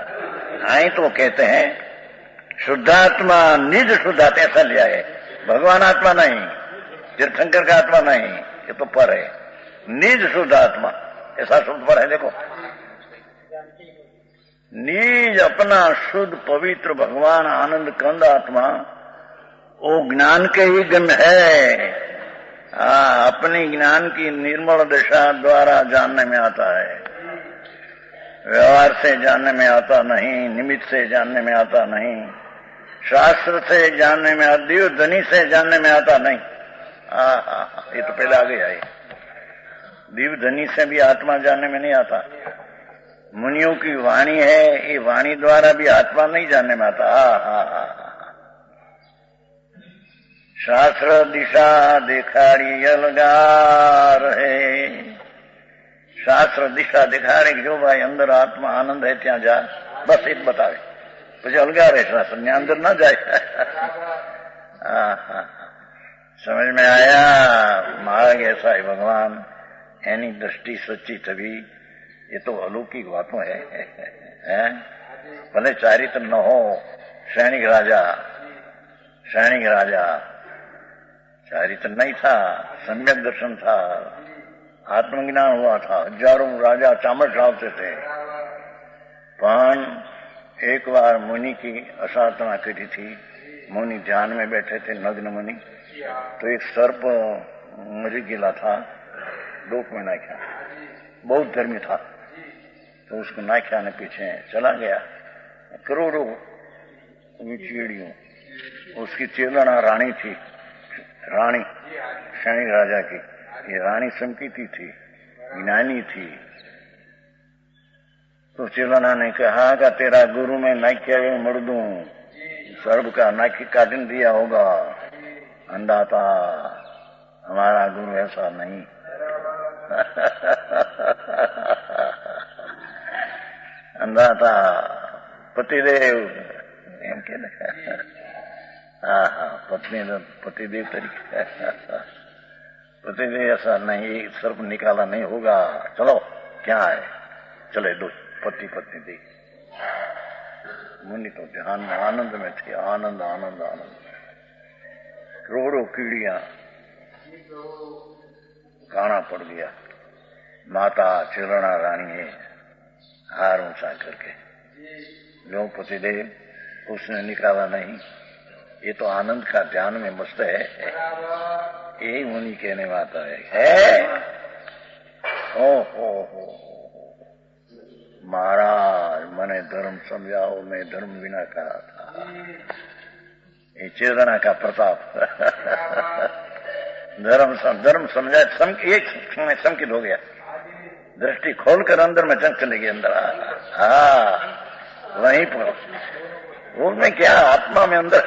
आई तो कहते हैं शुद्धात्मा निज शुद्धात्मा ऐसा लिया है भगवान आत्मा नहीं तीर्थंकर का आत्मा नहीं ये तो पर है निज शुद्धात्मा ऐसा शब्द पर है देखो निज अपना शुद्ध पवित्र भगवान आनंद कंद आत्मा वो ज्ञान के ही गण है। अपनी ज्ञान की निर्मल दशा द्वारा जानने में आता है व्यवहार से जानने में आता नहीं निमित्त से जानने में आता नहीं शास्त्र से जानने में दिव्य ध्वनि से जानने में आता नहीं। ये तो पहले आगे आए दिव्य ध्वनि से भी आत्मा जानने में नहीं आता मुनियों की वाणी है ये वाणी द्वारा भी आत्मा नहीं जानने में आता। शास्त्र दिशा दिखाड़ी अलगार है शास्त्र दिशा दिखाड़े जो भाई अंदर आत्मा आनंद है त्या जा बस एक बतावे પછી अलगार है शास्त्र ने अंदर न जाए। समझ में आया मार्ग ऐसा है भगवान एनी दृष्टि सच्ची तभी ये तो अलौकिक बातों है भले चारित्र न हो सैनिक राजा चारित्र नहीं था सम्यक दर्शन था आत्मज्ञान हुआ था हजारों राजा चामर लावते थे पण एक बार मुनि की असाधना करी थी मुनि ध्यान में बैठे थे नग्न मुनि तो एक सर्प मरी गिला था डोक में नाख्या बहुत धर्मी था तो उसको नाख्या ने पीछे चला गया करोड़ों चिड़ियों उसकी चेलना रानी थी रानी सैनिक राजा की ये रानी संकीती थी ज्ञानी थी तो चेलना ने कहा कि तेरा गुरु में नाख्या मर दूं सर्प का नाखी काटन दिया होगा अंधा था हमारा गुरु ऐसा नहीं। अंधा था पतिदेव एम के पतिदेव तरीके पतिदेव ऐसा नहीं सर्प निकाला नहीं होगा चलो क्या है चले दो पति पत्नी दी मुनि तो ध्यान में आनंद में थे आनंद आनंद आनंद करोड़ों कीड़ियां काना पड़ गया माता चिरणा रानी है हार ऊंचा करके जो पतिदेव उसने निकाला नहीं ये तो आनंद का ध्यान में मस्त है यही मुनि कहने वाता है? ओहो महाराज मैंने धर्म समझाओ, मैं धर्म बिना कहा था। ये चेतना का प्रताप। धर्म समझा, एक संकित हो गया, दृष्टि खोलकर अंदर में चले गए अंदर। हाँ वहीं पर उसमें क्या आत्मा में अंदर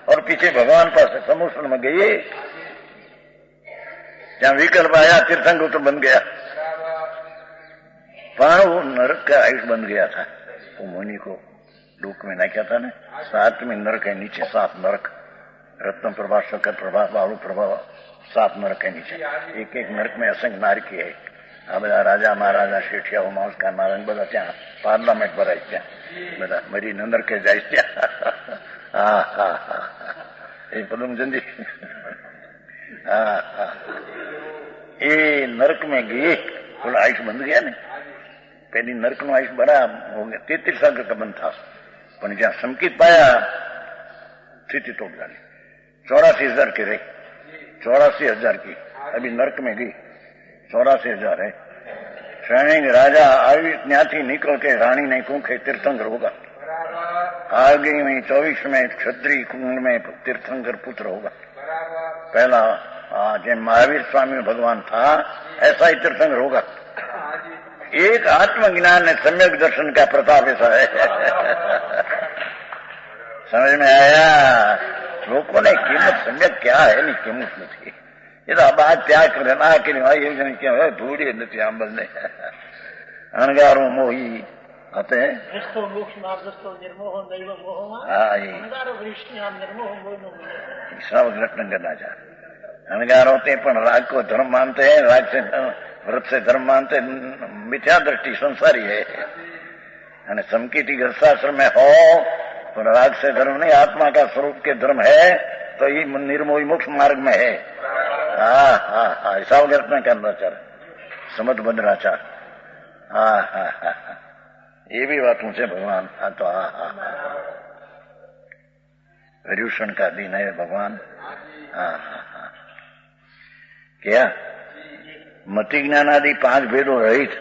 और पीछे भगवान पास समुद्र में गए, जहां विकल्प आया तीर्थंकर तो बन गया, पर वो नरक का आयुष बन गया था। वो मुनि को दुख में ना क्या था ना, 7 में नरक है नीचे, 7 नरक, रत्न प्रभा, शकर प्रभा, बालू प्रभा, 7 नरक है नीचे। एक एक नरक में असंख्य नारकी है। આ બધા રાજા મહારાજા શેઠિયાઓ માણસ કાઢનારા બધા ત્યાં પાર્લામેન્ટ ભરાય, ત્યાં બધા મરી નંદર કે જાય ત્યાં। એ પદમચંદી એ નરક में गए, बोला आयुष बंद गया ने, पहली नरक नो आयुष बड़ा हो गया, 33 साल का बंद था, पर जहां संकेत पाया स्थिति तोड़ डाली। 84,000 की रही, 84,000 की अभी नरक में गई, 84,000 है। श्रेणी राजा आयु न्याथी निकल के रानी ने कुंखे तीर्थंकर होगा, आगे में 24 में क्षत्रिय कुंड में तीर्थंकर पुत्र होगा। पहला जैसे महावीर स्वामी भगवान था ऐसा ही तीर्थंकर होगा। एक आत्मज्ञान ने सम्यक दर्शन का प्रताप ऐसा है। समझ में आया? लोगों ने कीमत सम्यक क्या है, नहीं कीमत नहीं। ये तो बात त्याग करे ना कि नहीं क्या है, धूड़ी नहीं आंबल ने अणगारो मोही आते हैं। सब घटन करना चाहते, अणगार होते हैं, पर राग को धर्म मानते हैं, राग से व्रत से धर्म मानते, मिथ्या दृष्टि संसारी है। यानी समकीटी गृहस्थाश्रम में हो तो राग से धर्म नहीं, आत्मा का स्वरूप के धर्म है तो ये निर्मोही मोक्ष मार्ग में है। हाँ ऐसा घटना करना चाह रहे, समझ बंधनाचार। ये भी बात मुझे भगवान। तो पर्यूषण का दिन है भगवान। क्या मति ज्ञान आदि 5 भेदों रहित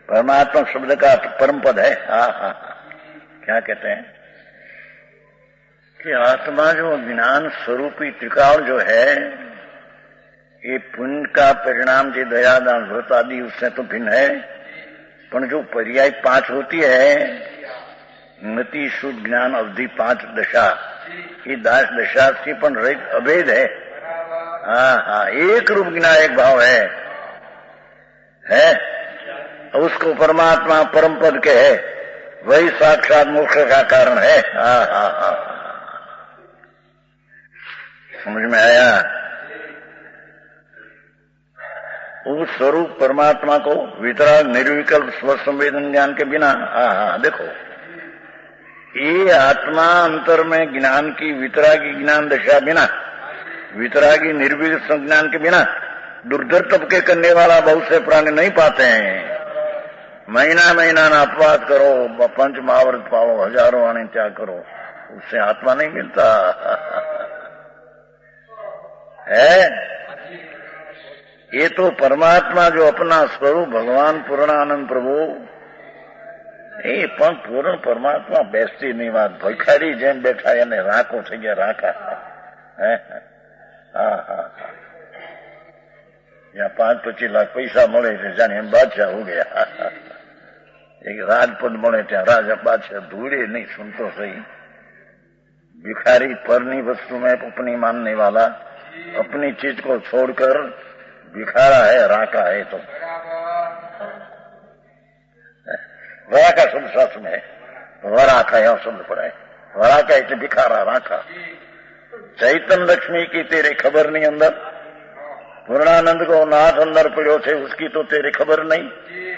परमात्मा शब्द का परम पद है। क्या कहते हैं कि आत्मा जो ज्ञान स्वरूपी त्रिकाल जो है, ये पुण्य का परिणाम जो दया दान व्रत आदि उससे तो भिन्न है, पर जो पर्याय 5 होती है, मति शुद्ध ज्ञान अवधि 5 दशा, ये 10 दशा से पण रहित अभेद है। एक रूप ज्ञान एक भाव है उसको परमात्मा परम पद के है, वही साक्षात मोक्ष का कारण है। समझ में आया? उस स्वरूप परमात्मा को वितराग निर्विकल्प स्व संवेदन ज्ञान के बिना, देखो ये आत्मा अंतर में ज्ञान की वितरागी ज्ञान दशा बिना, वितरागी निर्विकल्प संज्ञान के बिना दुर्धर तबके करने वाला बहुत से प्राणी नहीं पाते हैं। महीना महीना ना अपवाद करो, 5 महाव्रत पाओ, हजारों आने त्याग करो, उससे आत्मा नहीं मिलता है। ये तो परमात्मा जो अपना स्वरूप भगवान पूर्णानंद प्रभु, ये पण पूर्ण परमात्मा बेसती नहीं बात, भखारी जेम बैठा यानी राखो थी गया, राखा है। या 5-25 लाख पैसा મળે છે જાણે એમ બાદશાહ हो गया। एक राजपद મળે ત્યાં राजा बादशाह धूड़े नहीं सुनतो सही। भिखारी परनी वस्तु में अपनी मानने वाला, अपनी चीज को छोड़कर भिखारा है, राका है। तो वराका शब्द शास्त्र में है, वराका यह शब्द पड़ा है। वराका इसे भिखारा, राका। चैतन्य लक्ष्मी की तेरे खबर नहीं अंदर, पूर्णानंद को नाथ अंदर पड़ो थे उसकी तो तेरे खबर नहीं,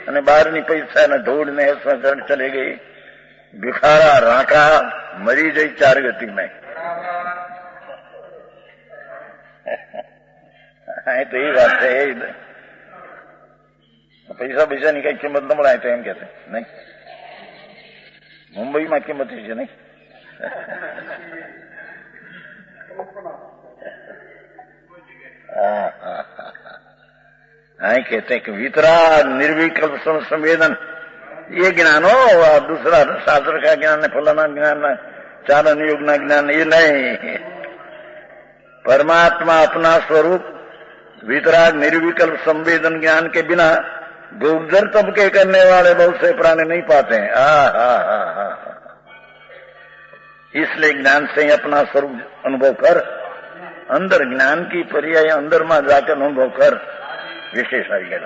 અને બહારની પૈસા ને ધૂળ ने ऐसा चले गई। भिखारा राका मरी गई 4 गति में। तो ये बात है, पैसा ની કઈ કિંમત ન મળે તો એમ કે નહીં, મુંબઈમાં કિંમત છે નહીં। कहते हैं कि वितराग निर्विकल्प संवेदन, ये ज्ञान हो, दूसरा शास्त्र का ज्ञान है, फलाना ज्ञान है, चारण योग ना ज्ञान, ये नहीं। परमात्मा अपना स्वरूप वितराग निर्विकल्प संवेदन ज्ञान के बिना गुर्जर तबके करने वाले बहुत से प्राणी नहीं पाते हैं। इसलिए ज्ञान से ही अपना स्वरूप अनुभव कर, अंदर ज्ञान की पर्याय अंदर में जाकर अनुभव कर, विशेष आ गया।